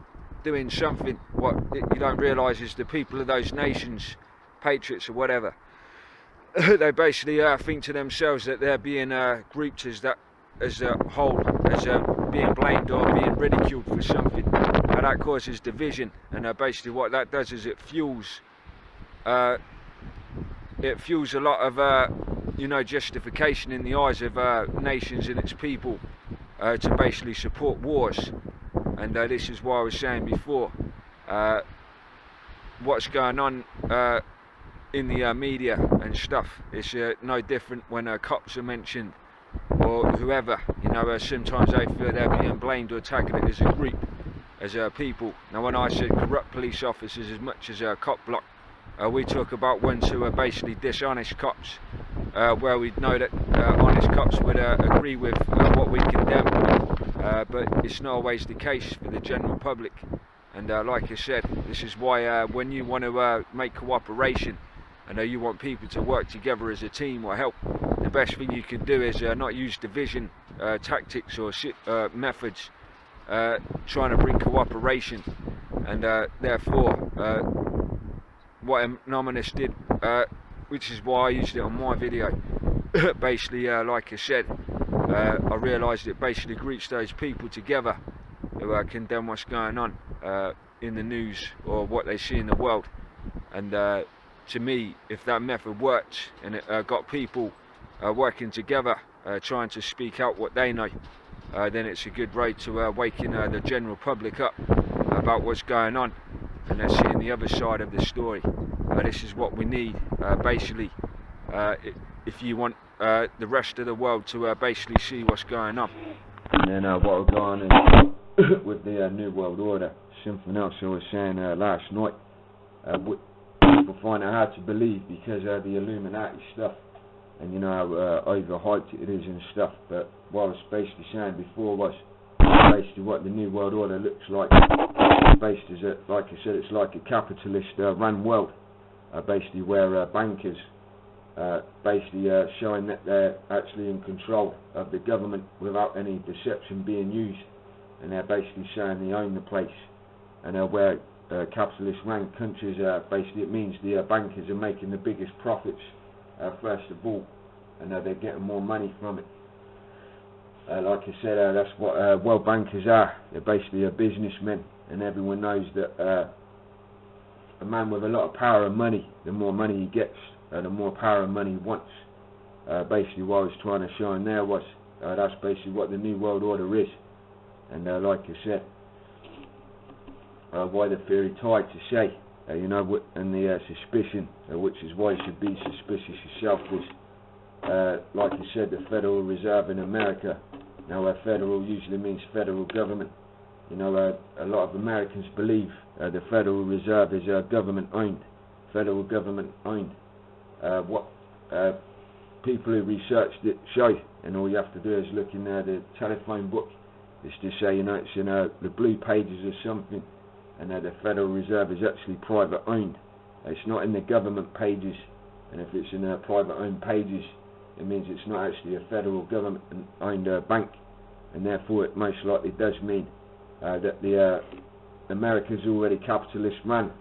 doing something. What you don't realise is the people of those nations, patriots or whatever, they basically think to themselves that they're being grouped as a whole, as being blamed or being ridiculed for something. That causes division, and basically what that does is it fuels a lot of you know, justification in the eyes of nations and its people to basically support wars. And this is why I was saying before, what's going on in the media and stuff is no different when cops are mentioned or whoever. You know, sometimes they feel they're being blamed or tagging it as a group, as people. Now, when I said corrupt police officers as much as a cop block, we talk about ones who are basically dishonest cops, where we know that honest cops would agree with what we condemn, but it's not always the case for the general public. And like I said, this is why when you want to make cooperation, and you want people to work together as a team or help, the best thing you can do is not use division tactics or methods trying to bring cooperation. And therefore what Anonymous did, which is why I used it on my video, basically like I said, I realised it basically groups those people together who condemn what's going on in the news or what they see in the world. And to me, if that method worked and it got people working together, trying to speak out what they know, then it's a good road to waking the general public up about what's going on, and they're seeing the other side of the story. This is what we need, basically, if you want the rest of the world to basically see what's going on. And then what will go on is with the New World Order, something else I was saying last night, people find it hard to believe because of the Illuminati stuff, and you know how overhyped it is and stuff. But what I was basically saying before was basically what the New World Order looks like. Basically, like I said, it's like a capitalist run world, basically where bankers basically showing that they're actually in control of the government without any deception being used, and they're basically showing they own the place. And where capitalist run countries, basically it means the bankers are making the biggest profits first of all, and they're getting more money from it. Like I said, that's what world bankers are. They're basically businessmen, and everyone knows that a man with a lot of power and money, the more money he gets, the more power and money he wants. Basically what I was trying to show in there was that's basically what the New World Order is. And like I said, why the theory tied to say, you know, and the suspicion, which is why you should be suspicious yourself, is like I said, the Federal Reserve in America. Now federal usually means federal government. You know, a lot of Americans believe the Federal Reserve is government owned, federal government owned. What people who researched it show, and all you have to do is look in the telephone book, is to say, you know, it's in the blue pages or something, and the Federal Reserve is actually private owned. It's not in the government pages, and if it's in private owned pages, it means it's not actually a federal government owned bank, and therefore it most likely does mean that the America's already capitalist run.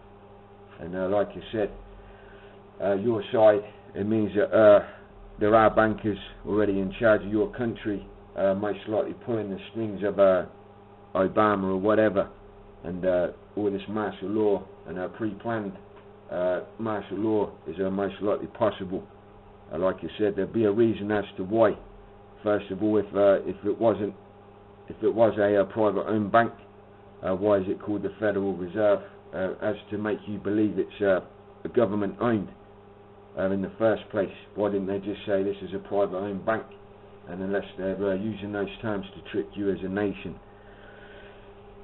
And like I said, your side, it means that there are bankers already in charge of your country, most likely pulling the strings of Obama or whatever, and all this martial law and pre-planned martial law is most likely possible. Like I said, there'd be a reason as to why. First of all, if it was a private-owned bank, why is it called the Federal Reserve? As to make you believe it's government-owned in the first place. Why didn't they just say this is a private-owned bank? And unless they're using those terms to trick you as a nation.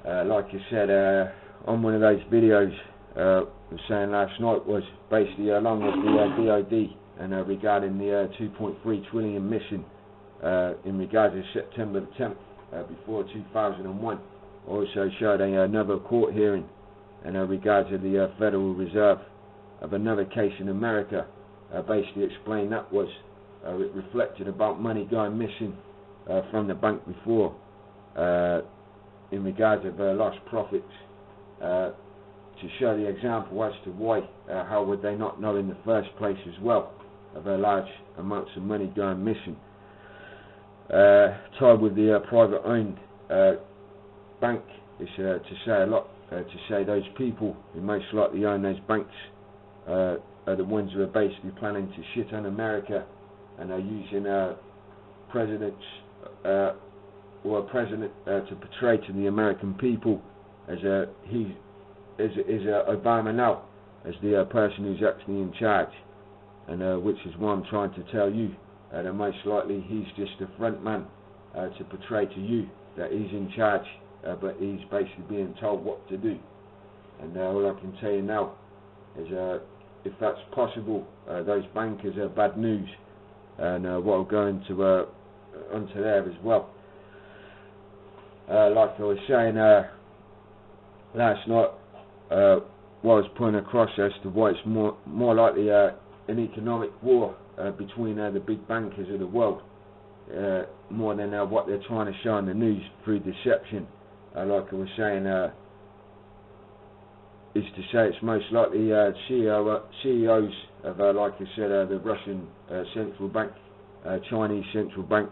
Like I said, on one of those videos, I was saying last night, was basically along with the DOD and regarding the 2.3 trillion missing in regards to September the 10th before 2001. Also showed another court hearing in regards to the Federal Reserve of another case in America. Basically explained that was it reflected about money going missing from the bank before in regards of lost profits, to show the example as to why, how would they not know in the first place as well of large amounts of money going missing. Tied with the private owned bank is to say a lot, to say those people who most likely own those banks are the ones who are basically planning to shit on America and are using presidents or a president to portray to the American people as Obama now, as the person who's actually in charge, and which is why I'm trying to tell you that most likely he's just a front man to portray to you that he's in charge, but he's basically being told what to do. And all I can tell you now is if that's possible, those bankers are bad news, and what I'll go into onto there as well. Like I was saying last night, what I was pointing across as to why it's more likely an economic war between the big bankers of the world, more than what they're trying to show in the news through deception. Like I was saying, is to say it's most likely CEOs of, like I said, the Russian central bank, Chinese central bank,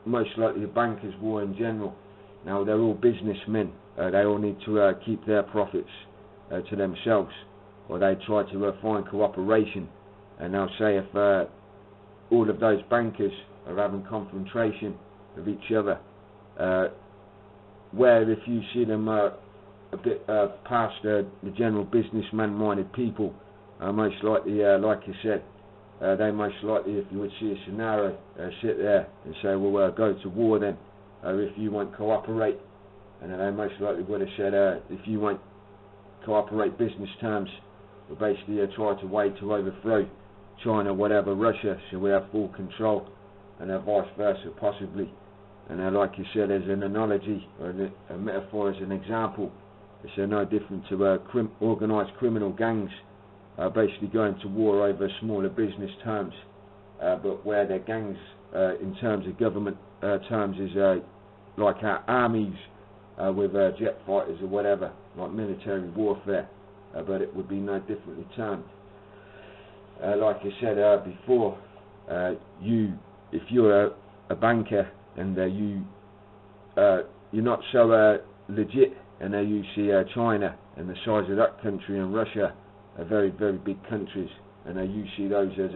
most likely the bankers' war in general. Now they're all businessmen. They all need to keep their profits to themselves, or they try to find cooperation. And they'll say if all of those bankers are having confrontation with each other, where if you see them a bit past the general businessman-minded people, most likely, like I said, they most likely, if you would see a scenario, sit there and say, well, go to war then, if you won't cooperate. And they most likely would have said, if you won't cooperate business terms, we'll basically try to way to overthrow China, whatever, Russia, so we have full control, and vice versa, possibly. And like you said, as an analogy, or a metaphor, as an example, it's no different to organised criminal gangs basically going to war over smaller business terms, but where their gangs, in terms of government terms, is like our armies with jet fighters or whatever, like military warfare, but it would be no differently termed. Like I said before, if you're a banker and you're not so legit, and you see China and the size of that country and Russia are very, very big countries, and you see those as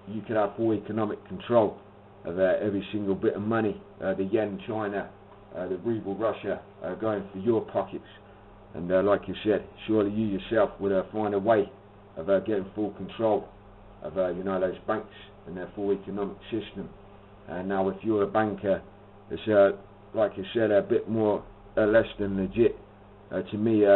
you could have full economic control of every single bit of money, the yen China, the ruble Russia, going for your pockets. And like you said, surely you yourself would find a way of getting full control of those banks and their full economic system. And now if you're a banker, it's like I said, a bit more less than legit. To me,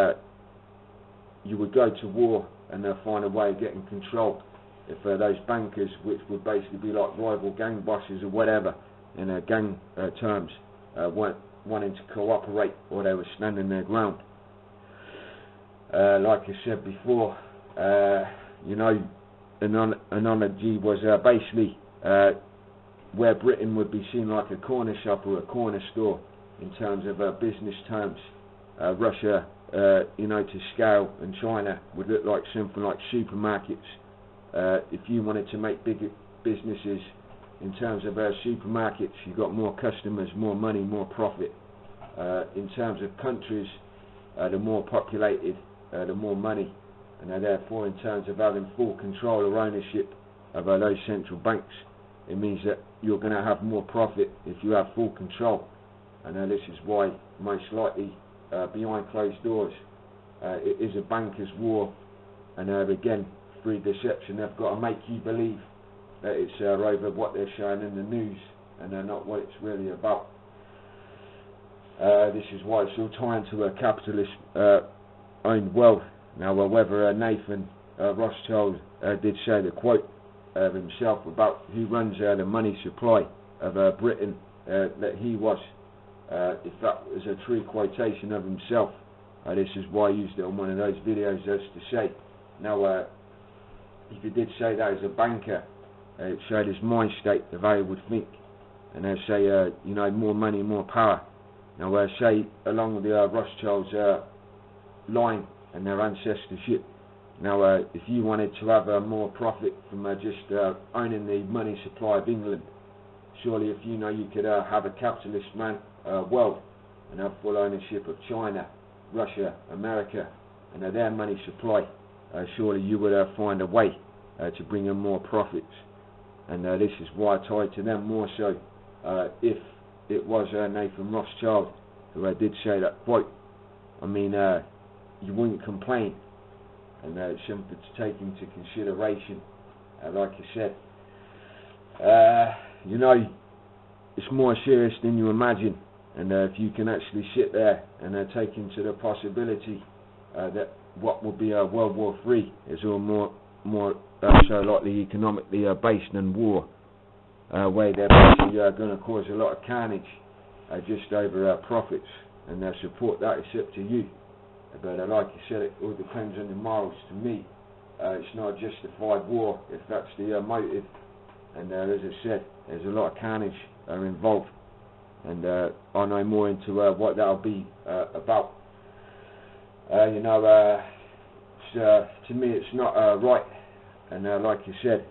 you would go to war and find a way of getting control. If those bankers, which would basically be like rival gang bosses or whatever in gang terms, weren't wanting to cooperate, or they were standing their ground. Like I said before, an analogy was basically where Britain would be seen like a corner shop or a corner store in terms of business terms. Russia, to scale, and China would look like something like supermarkets. If you wanted to make bigger businesses in terms of supermarkets, you got more customers, more money, more profit. In terms of countries, the more populated, the more money, and therefore in terms of having full control or ownership of those central banks, it means that you're going to have more profit if you have full control. And this is why most likely behind closed doors it is a banker's war, and again, through deception, they've got to make you believe that it's over what they're showing in the news and not what it's really about. This is why it's all tying to a capitalist owned wealth. Now, whether Nathan Rothschild did say the quote of himself about who runs the money supply of Britain, that he was, if that was a true quotation of himself, this is why I used it on one of those videos as to say. Now, if he did say that as a banker, it showed his mind state of how he would think, and they say, you know, more money, more power. Now, say along with the Rothschilds' line and their ancestorship. Now, if you wanted to have more profit from just owning the money supply of England, surely if you know you could have a capitalist world and have full ownership of China, Russia, America, and their money supply, surely you would find a way to bring in more profits. And this is why I tied to them more so. If it was Nathan Rothschild who did say that quote, I mean, you wouldn't complain, and it's something to take into consideration. Like I said, you know, it's more serious than you imagine, and if you can actually sit there and take into the possibility that what will be World War III is all more so likely economically based than war, where they're basically going to cause a lot of carnage just over profits, and support that is up to you. But like you said, it all depends on the morals. To me, it's not a justified war if that's the motive, and as I said, there's a lot of carnage involved, and I know more into what that'll be about. You know, to me it's not right, and like you said,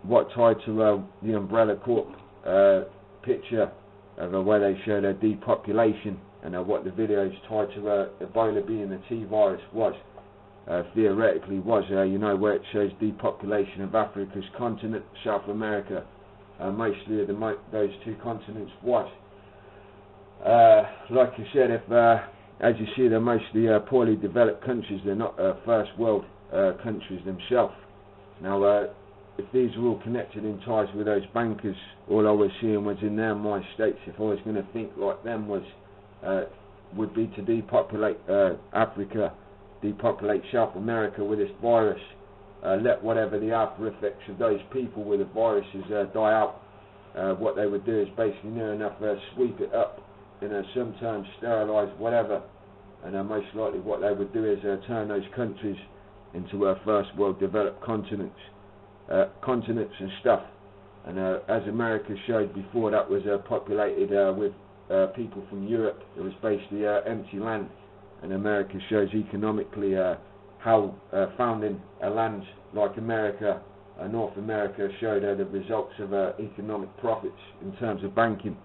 what tied to the Umbrella Corp picture of where they showed depopulation, and what the video is tied to Ebola being the T virus was, theoretically was, you know, where it shows depopulation of Africa's continent, South America, mostly of those two continents was. Like you said, if as you see, they're mostly poorly developed countries, they're not first world countries themselves. Now, if these are all connected in ties with those bankers, all I was seeing was in their mind states, if I was going to think like them, was would be to depopulate Africa, depopulate South America with this virus, let whatever the after effects of those people with the viruses die out. What they would do is basically near enough sweep it up, sometimes sterilise whatever, and most likely what they would do is turn those countries into first world developed continents and stuff. And as America showed before, that was populated with people from Europe. It was basically empty land, and America shows economically how founding a land like America, North America, showed the results of economic profits in terms of banking.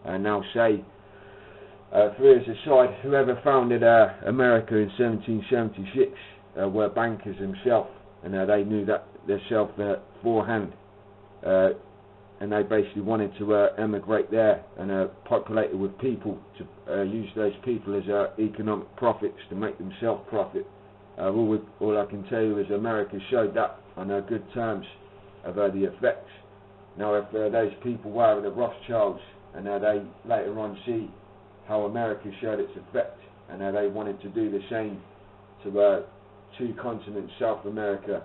And now say, for as a side, whoever founded America in 1776 were bankers themselves, and they knew that themselves beforehand, and they basically wanted to emigrate there and populate it with people to use those people as economic profits to make themselves profit. All I can tell you is America showed that on good terms of the effects. Now, if those people were the Rothschilds, and they later on see how America showed its effect, and they wanted to do the same to two continents, South America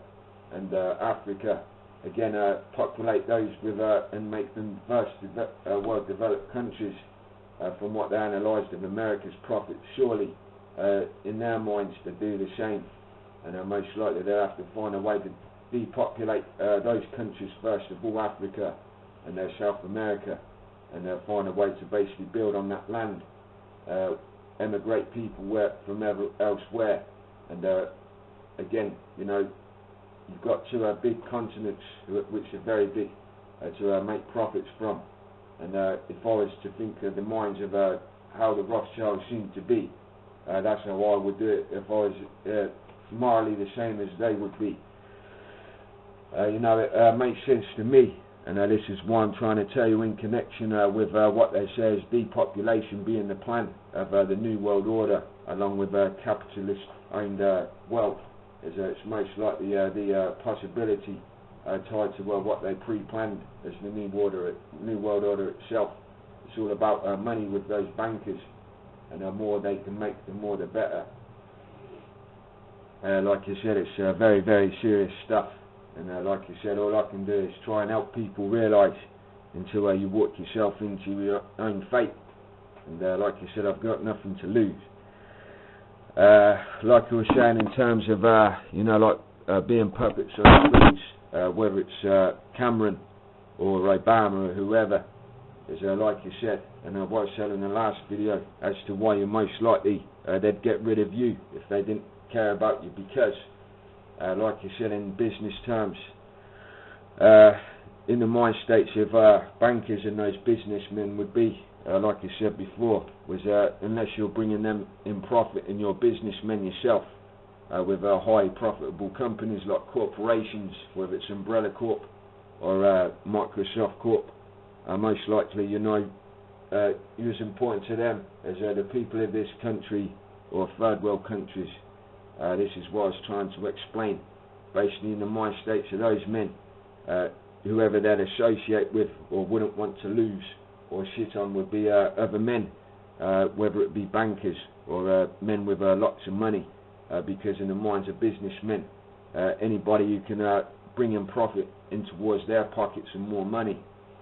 and Africa, again populate those with and make them first world developed countries, from what they analysed of America's profits, surely in their minds to do the same, and most likely they'll have to find a way to depopulate those countries, first of all Africa and South America, and they'll find a way to basically build on that land, emigrate people from elsewhere, and again, you know, you've got two big continents which are very big to make profits from, and if I was to think of the minds of how the Rothschilds seem to be, that's how I would do it if I was morally the same as they would be. You know, it makes sense to me, and this is why I'm trying to tell you in connection with what they say is depopulation being the plan of the New World Order, along with capitalist-owned wealth. It's most likely the possibility tied to what they pre-planned as the New World Order itself. It's all about money with those bankers, and the more they can make, the more the better. Like I said, it's very, very serious stuff, and like I said, all I can do is try and help people realise until you walk yourself into your own fate. And like I said, I've got nothing to lose. Like I was saying, in terms of you know, like being puppets on the screens, whether it's Cameron or Obama or whoever, is like you said, and I was saying in the last video as to why you're most likely they'd get rid of you if they didn't care about you, because like you said, in business terms, in the mind states of bankers and those businessmen would be, like I said before, was unless you're bringing them in profit in your businessmen yourself, with high profitable companies like corporations, whether it's Umbrella Corp or Microsoft Corp, most likely, you know, it was important to them as the people of this country or third world countries. This is what I was trying to explain. Basically, in the mind states of those men, whoever they'd associate with or wouldn't want to lose or shit on would be other men, whether it be bankers or men with lots of money, because in the minds of businessmen, anybody who can bring in profit in towards their pockets and more money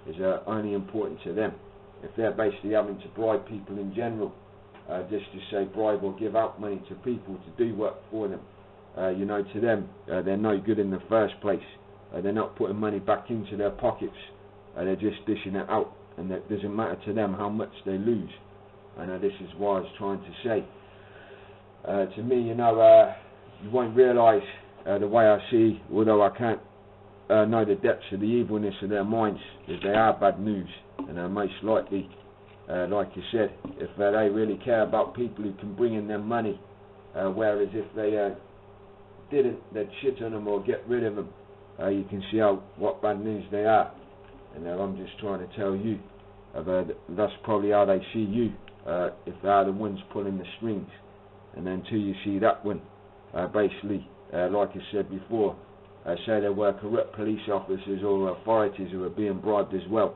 is only important to them. If they're basically having to bribe people in general, just to say bribe or give out money to people to do work for them, you know, to them, they're no good in the first place. They're not putting money back into their pockets, they're just dishing it out, and it doesn't matter to them how much they lose. And this is what I was trying to say. To me, you know, you won't realise the way I see, although I can't know the depths of the evilness of their minds, that they are bad news, and most likely, like you said, if they really care about people who can bring in their money, whereas if they didn't, they'd shit on them or get rid of them. You can see what bad news they are, and I'm just trying to tell you, that's probably how they see you, if they are the ones pulling the strings. And until you see that one, basically, like I said before, say there were corrupt police officers or authorities who are being bribed as well.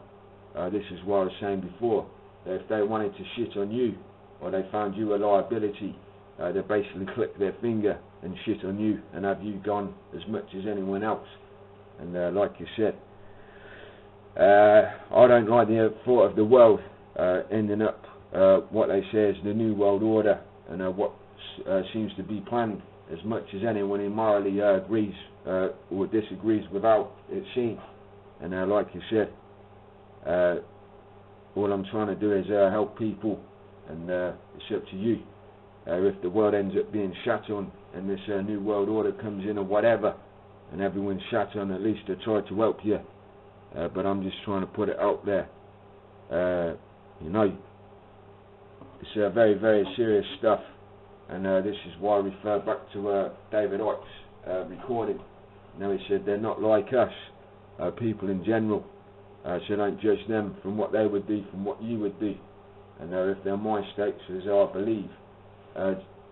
This is what I was saying before, that if they wanted to shit on you, or they found you a liability, they basically click their finger and shit on you and have you gone as much as anyone else. And like you said, I don't like the thought of the world ending up what they say is the New World Order, and what seems to be planned, as much as anyone who morally agrees or disagrees without it seen. And like you said, all I'm trying to do is help people, and it's up to you. If the world ends up being shat on and this New World Order comes in or whatever, and everyone's shat on, at least I try to help you. But I'm just trying to put it out there. You know, it's very, very serious stuff, and this is why I refer back to David Icke's recording. Now, he said they're not like us, people in general, so don't judge them from what they would do, from what you would do. And if their mind states, as I believe,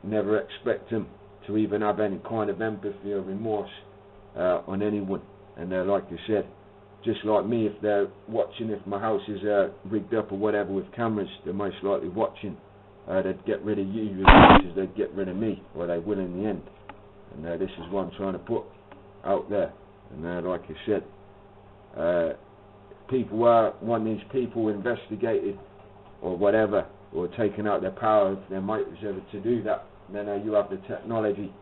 never expect them to even have any kind of empathy or remorse on anyone. And like I said, just like me, if they're watching, if my house is rigged up or whatever with cameras, they're most likely watching, they'd get rid of you as much as they'd get rid of me, or they will in the end. And this is what I'm trying to put out there. And like I said, people want these people investigated or whatever, or taken out their power of their motives ever to do that. And then you have the technology,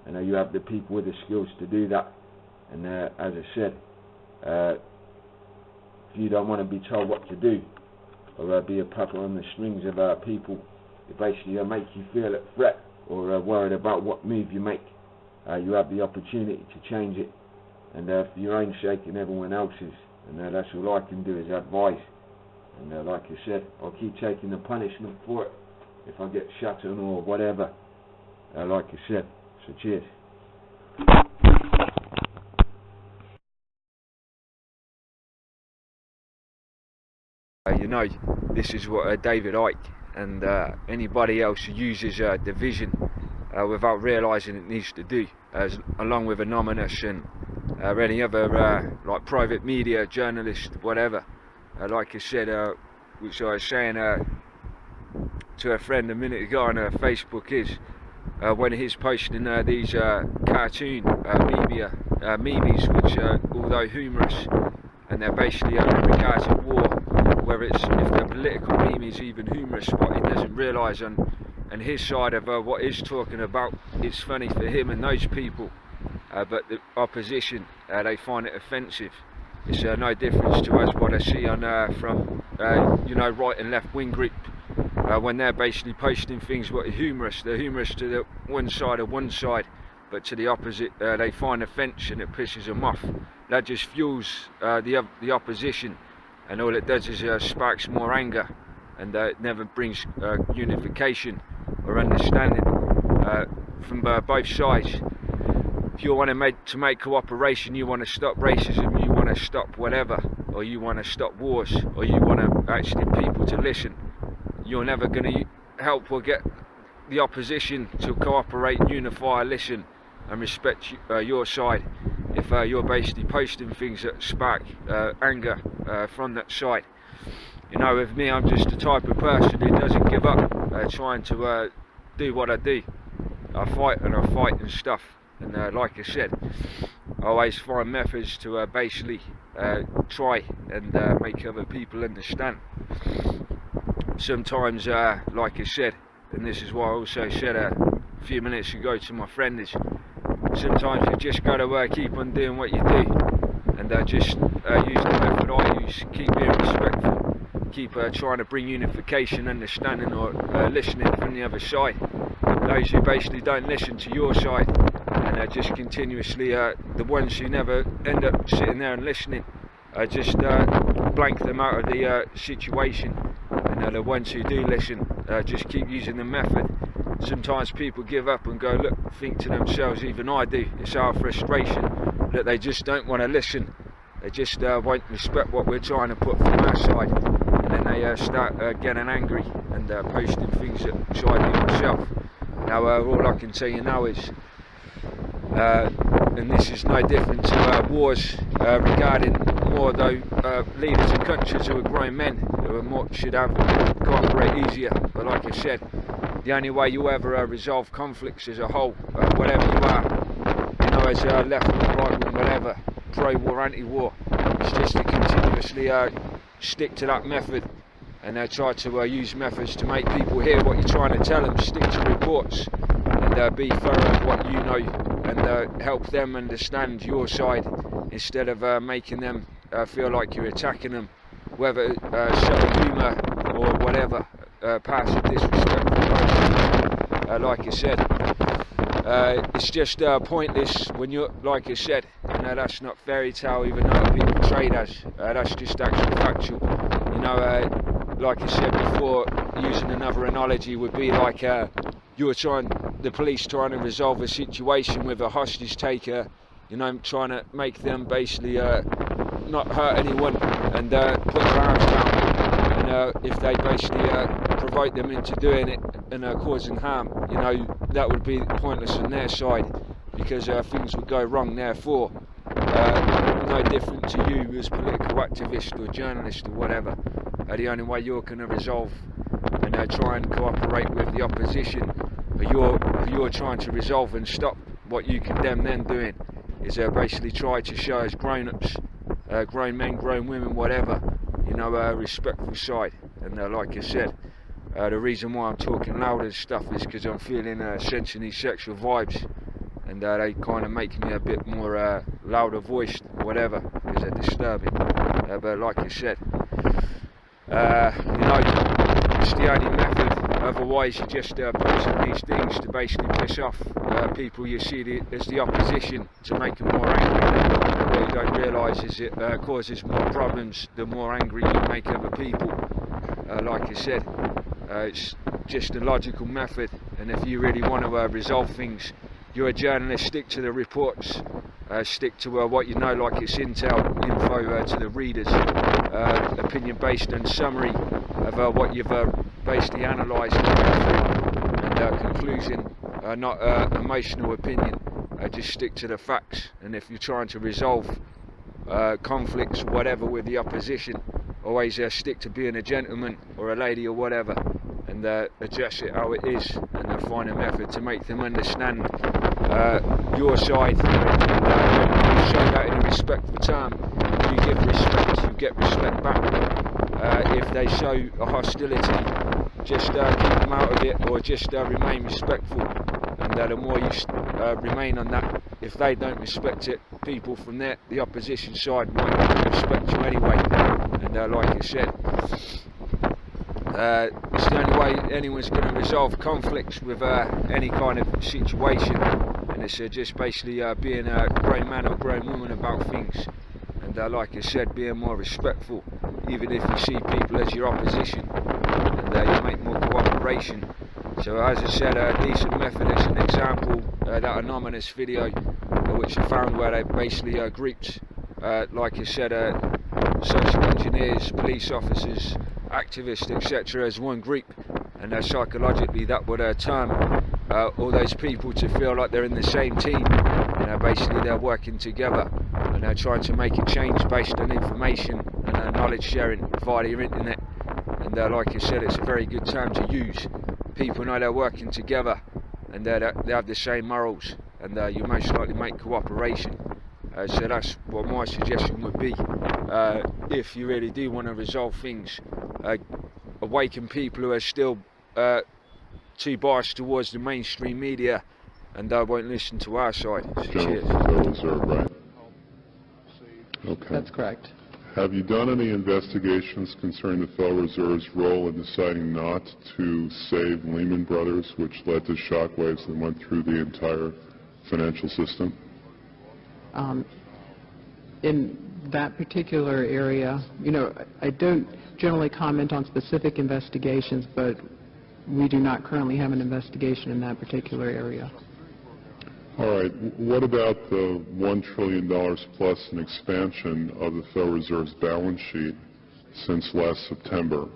and you have the people with the skills to do that. And as I said, if you don't want to be told what to do, or be a puppet on the strings of people, it basically make you feel a threat or worried about what move you make. You have the opportunity to change it, and for your own sake and everyone else's. And that's all I can do is advise. And like I said, I'll keep taking the punishment for it if I get shut on or whatever. Like I said, so cheers. You know, this is what David Icke and anybody else who uses division without realising it needs to do, along with Anonymous and any other like private media, journalist, whatever. Like I said, which I was saying to a friend a minute ago on Facebook, is when he's posting these cartoon memes, which although humorous, and they're basically in regards to war, whether it's if the political meme is even humorous, what he doesn't realise on his side of what he's talking about, it's funny for him and those people, but the opposition, they find it offensive. It's no difference to us what I see on from you know, right and left wing group, when they're basically posting things what are humorous. They're humorous to the one side, but to the opposite they find offence and it pisses them off. That just fuels the opposition, and all it does is sparks more anger, and it never brings unification or understanding from both sides. If you want to make cooperation, you want to stop racism, you want to stop whatever, or you want to stop wars, or you want to actually people to listen, you're never going to help or get the opposition to cooperate, unify, listen and respect your side if you're basically posting things that spark anger from that side. You know, with me, I'm just the type of person who doesn't give up trying to do what I do. I fight and stuff, and like I said, I always find methods to basically try and make other people understand. Sometimes, like I said, and this is what I also said a few minutes ago to my friend, is sometimes you just got to keep on doing what you do, and just use the method I use. Keep being respectful, keep trying to bring unification, understanding, or listening from the other side. Those who basically don't listen to your side, and just continuously the ones who never end up sitting there and listening, just blank them out of the situation, and the ones who do listen, just keep using the method. Sometimes people give up and go, look, think to themselves, even I do, it's our frustration that they just don't want to listen. They just won't respect what we're trying to put from our side, and then they start getting angry and posting things that I do myself. Now all I can tell you now is, and this is no different to wars regarding more though leaders of countries who are grown men who are more, should have cooperate easier, but like I said, the only way you ever resolve conflicts as a whole, whatever you are, you know, as left wing, right wing, whatever, pro-war, anti-war, is just to continuously stick to that method, and try to use methods to make people hear what you're trying to tell them, stick to reports, and be thorough at what you know, and help them understand your side, instead of making them feel like you're attacking them, whether subtle humour or whatever, passive disrespectful person. Like I said, it's just pointless when you're, like I said, and that's not fairy tale even though it'll be portrayed as, that's just actual factual. You know, like I said before, using another analogy would be like the police trying to resolve a situation with a hostage taker, you know, trying to make them basically not hurt anyone and put their arms down, and if they basically provoke them into doing it and causing harm, you know, that would be pointless on their side, because things would go wrong. Therefore, no different to you as political activist or journalist or whatever, the only way you're going to resolve and try and cooperate with the opposition, or you're trying to resolve and stop what you condemn them doing, is basically try to show as grown-ups, grown men, grown women, whatever, you know, a respectful side. And like I said, the reason why I'm talking loud and stuff is because I'm feeling sensing these sexual vibes, and they kind of make me a bit more louder voiced, whatever, because they're disturbing. But like I said, you know, it's the only method. Otherwise, you're just posting these things to basically piss off people you see as the opposition, to make them more angry. What you don't realise is it causes more problems the more angry you make other people. Like I said, it's just a logical method, and if you really want to resolve things, you're a journalist, stick to the reports, stick to what you know, like it's info to the readers, opinion based and summary of what you've basically analysed and conclusion, not emotional opinion. Just stick to the facts, and if you're trying to resolve conflicts, whatever, with the opposition, always stick to being a gentleman or a lady or whatever, and address it how it is, and find a method to make them understand your side, and show that in a respectful term. If you give respect, you get respect back. If they show a hostility, just keep them out of it, or just remain respectful, and the more you remain on that, if they don't respect it, people from the opposition side might respect you anyway. And like I said, it's the only way anyone's going to resolve conflicts with any kind of situation, and it's just basically being a grown man or grown woman about things, and like I said, being more respectful, even if you see people as your opposition, and you make more cooperation. So as I said, a decent method is an example, that anonymous video which I found, where they basically grouped, like I said, social engineers, police officers, activists, etc. as one group, and psychologically that would term all those people to feel like they're in the same team. Basically they're working together, and they're trying to make a change based on information and knowledge sharing via the internet. And like I said, it's a very good term to use. People know they're working together, and they have the same morals, and you most likely make cooperation. So that's what my suggestion would be. If you really do want to resolve things, awaken people who are still too biased towards the mainstream media, and won't listen to our side. Cheers. Federal Reserve, right? Okay. That's correct. Have you done any investigations concerning the Federal Reserve's role in deciding not to save Lehman Brothers, which led to shockwaves that went through the entire financial system? In that particular area, I don't generally comment on specific investigations, but we do not currently have an investigation in that particular area. All right. What about the $1 trillion plus in expansion of the Federal Reserve's balance sheet since last September?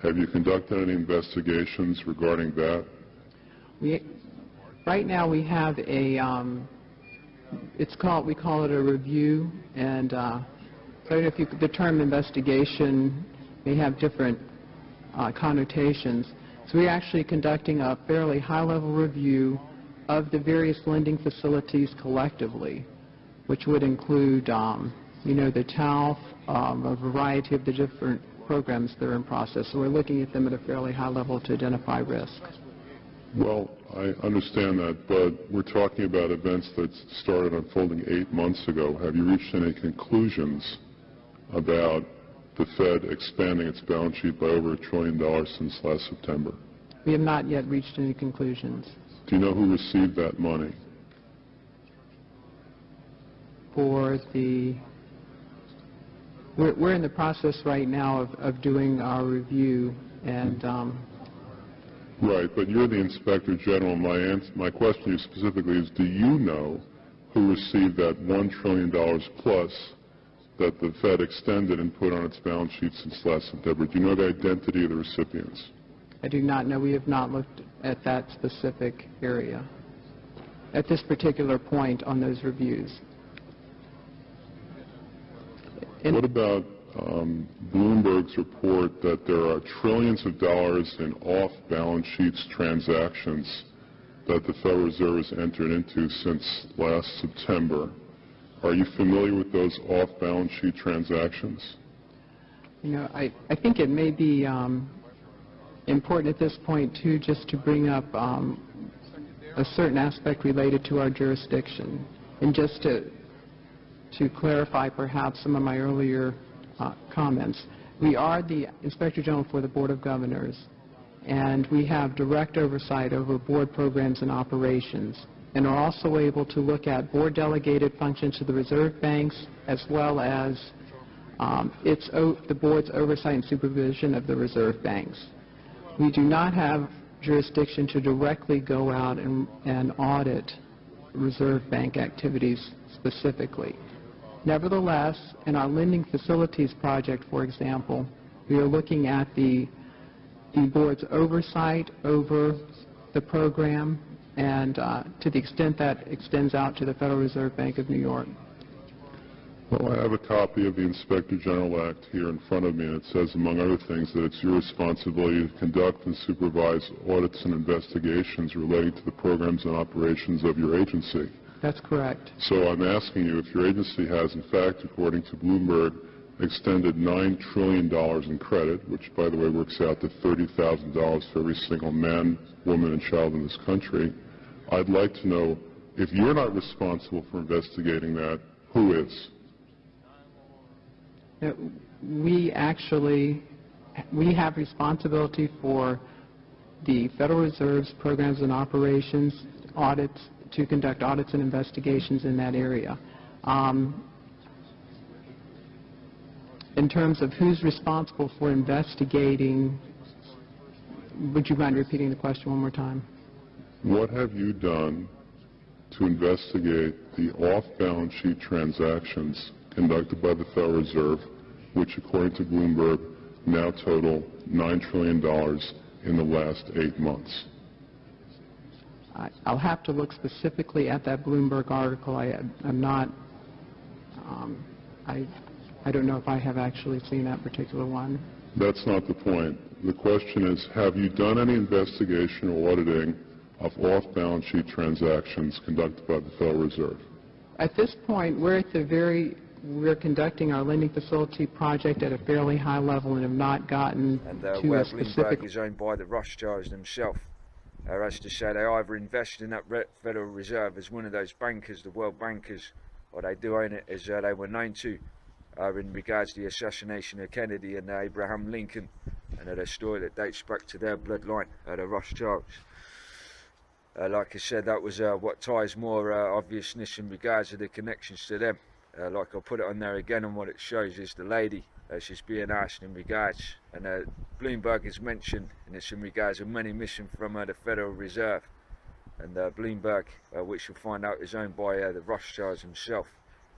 Have you conducted any investigations regarding that? Right now we have a, we call it a review, and so if the term investigation may have different connotations. So we're actually conducting a fairly high-level review of the various lending facilities collectively, which would include, the TALF, a variety of the different programs that are in process. So we're looking at them at a fairly high level to identify risk. Well, I understand that, but we're talking about events that started unfolding 8 months ago. Have you reached any conclusions about the Fed expanding its balance sheet by over $1 trillion since last September? We have not yet reached any conclusions. Do you know who received that money? We're in the process right now of doing our review, and Right, but you're the Inspector General. My question to you specifically is, do you know who received that $1 trillion plus that the Fed extended and put on its balance sheet since last September? Do you know the identity of the recipients? I do not know. We have not looked at that specific area at this particular point on those reviews. What about Bloomberg's report that there are trillions of dollars in off-balance sheets transactions that the Federal Reserve has entered into since last September? Are you familiar with those off-balance sheet transactions? I think it may be important at this point, too, just to bring up a certain aspect related to our jurisdiction. And just to clarify perhaps some of my earlier comments, we are the Inspector General for the Board of Governors, and we have direct oversight over board programs and operations, and are also able to look at board-delegated functions to the reserve banks, as well as the board's oversight and supervision of the reserve banks. We do not have jurisdiction to directly go out and audit reserve bank activities specifically. Nevertheless, in our lending facilities project, for example, we are looking at the board's oversight over the program, and to the extent that extends out to the Federal Reserve Bank of New York. Well, I have a copy of the Inspector General Act here in front of me, and it says, among other things, that it's your responsibility to conduct and supervise audits and investigations relating to the programs and operations of your agency. That's correct. So I'm asking you if your agency has, in fact, according to Bloomberg, extended $9 trillion in credit, which, by the way, works out to $30,000 for every single man, woman, and child in this country. I'd like to know, if you're not responsible for investigating that, who is? We have responsibility for the Federal Reserve's programs and operations audits, to conduct audits and investigations in that area. In terms of who's responsible for investigating, would you mind repeating the question one more time? What have you done to investigate the off-balance sheet transactions conducted by the Federal Reserve, which, according to Bloomberg, now total $9 trillion in the last 8 months? I'll have to look specifically at that Bloomberg article. I'm not, I don't know if I have actually seen that particular one. That's not the point. The question is, have you done any investigation or auditing of off-balance sheet transactions conducted by the Federal Reserve? At this point, we're conducting our lending facility project at a fairly high level and have not gotten to a specific... Bloomberg is owned by the Rothschilds themselves. As to say, they either invest in that Federal Reserve as one of those bankers, the world bankers, or they do own it as they were known to in regards to the assassination of Kennedy and Abraham Lincoln, and a story that dates back to their bloodline, the Rothschilds. Like I said, that was what ties more obviousness in regards to the connections to them. Like I'll put it on there again, and what it shows is the lady she's being asked in regards, and Bloomberg is mentioned, and it's in regards of money missing from the Federal Reserve. And Bloomberg, which you'll find out is owned by the Rothschilds himself,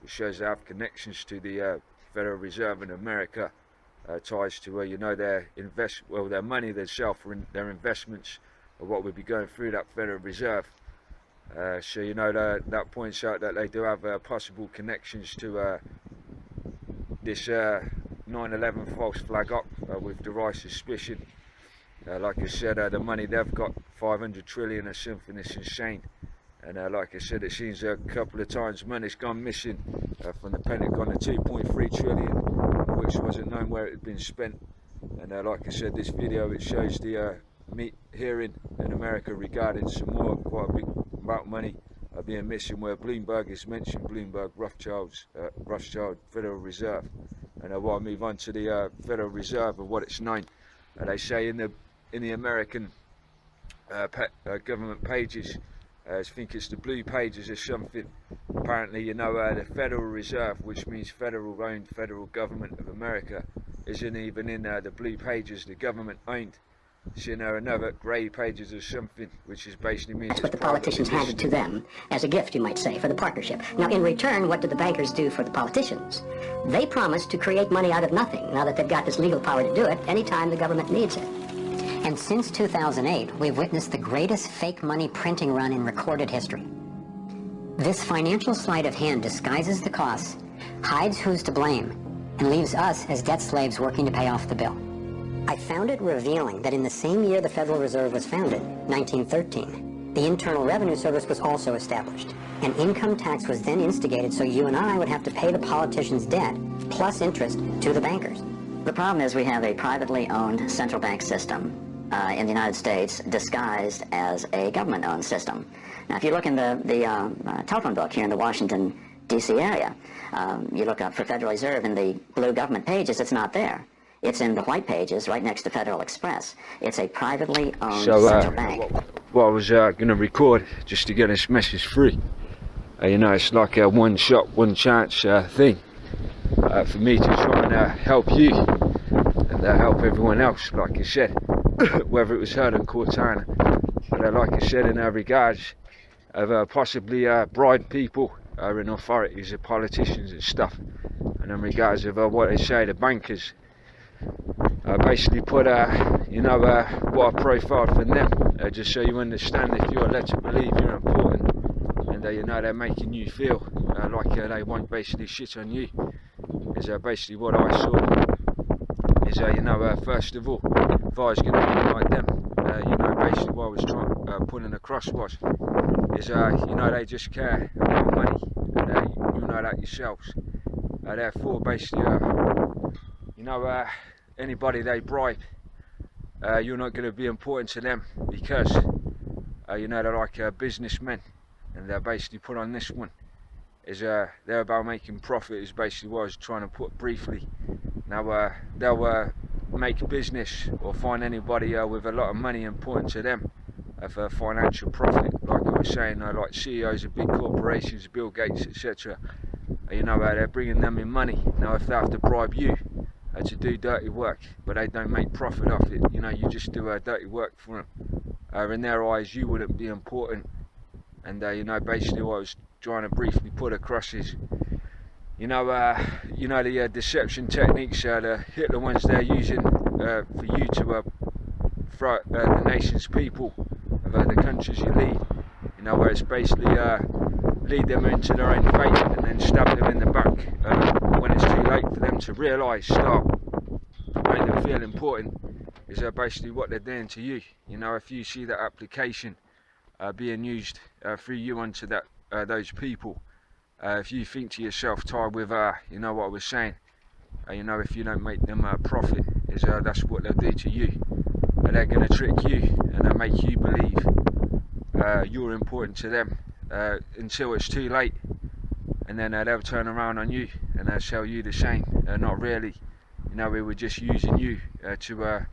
which shows they have connections to the Federal Reserve in America, ties to you know, their money themselves, their investments, or what would be going through that Federal Reserve. So you know that points out that they do have possible connections to this 9/11 false flag up with the right suspicion. Like I said, the money they've got, 500 trillion or something, is insane. And like I said, it seems a couple of times money's gone missing from the Pentagon, the 2.3 trillion, which wasn't known where it had been spent. And like I said, this video, it shows the hearing in America regarding some more, quite a big amount of money being missing, where Bloomberg is mentioned, Bloomberg Rothschild Federal Reserve. And while I move on to the Federal Reserve and what it's known, they say in the American government pages, I think it's the blue pages or something, apparently, you know, the Federal Reserve, which means federal owned, federal government of America, isn't even in the blue pages, the government owned. It's in another grey pages or something, which is basically means... That's what the politicians handed to them as a gift, you might say, for the partnership. Now, in return, what did the bankers do for the politicians? They promised to create money out of nothing, now that they've got this legal power to do it, anytime the government needs it. And since 2008, we've witnessed the greatest fake money printing run in recorded history. This financial sleight of hand disguises the costs, hides who's to blame, and leaves us as debt slaves working to pay off the bill. I found it revealing that in the same year the Federal Reserve was founded, 1913, the Internal Revenue Service was also established. An income tax was then instigated so you and I would have to pay the politicians' debt plus interest to the bankers. The problem is we have a privately owned central bank system in the United States disguised as a government-owned system. Now, if you look in the telephone book here in the Washington, D.C. area, you look up for Federal Reserve in the blue government pages, it's not there. It's in the white pages right next to Federal Express. It's a privately owned central bank. What I was going to record just to get this message free, you know, it's like a one-shot, one-chance thing for me to try and help you and help everyone else, like I said, whether it was heard in Cortana. But like I said, in regards of possibly bribe people in authorities, the politicians and stuff, and in regards of what they say, the bankers, basically put you know, what I profiled for them, just so you understand, if you're led to believe you're important, and and you know, they're making you feel like they won't basically shit on you. Is basically what I saw. Is you know, first of all, if I was going to be like them, you know, basically what I was putting across was, is you know, they just care about money, and you know that yourselves. Therefore, basically, you know, anybody they bribe, you're not going to be important to them, because you know, they're like businessmen, and they're basically put on this one. Is they're about making profit, is basically what I was trying to put briefly. Now they'll make business or find anybody with a lot of money important to them for financial profit, like I was saying, like CEOs of big corporations, Bill Gates, etc. You know, they're bringing them in money. Now if they have to bribe you to do dirty work, but they don't make profit off it, you know, you just do dirty work for them. In their eyes, you wouldn't be important. And you know, basically what I was trying to briefly put across is, you know, the deception techniques, the Hitler ones they're using for you to throw the nation's people of the countries you lead, you know, where it's basically lead them into their own fate and then stab them in the back when it's too late for them to realise, stop, make them feel important, is basically what they're doing to you. You know, if you see that application being used through you onto that those people, if you think to yourself, tied with you know what I was saying, you know, if you don't make them profit, is that's what they'll do to you. They're going to trick you and they'll make you believe you're important to them until it's too late, and then they'll turn around on you and they'll tell you the same. Not really, you know, we were just using you to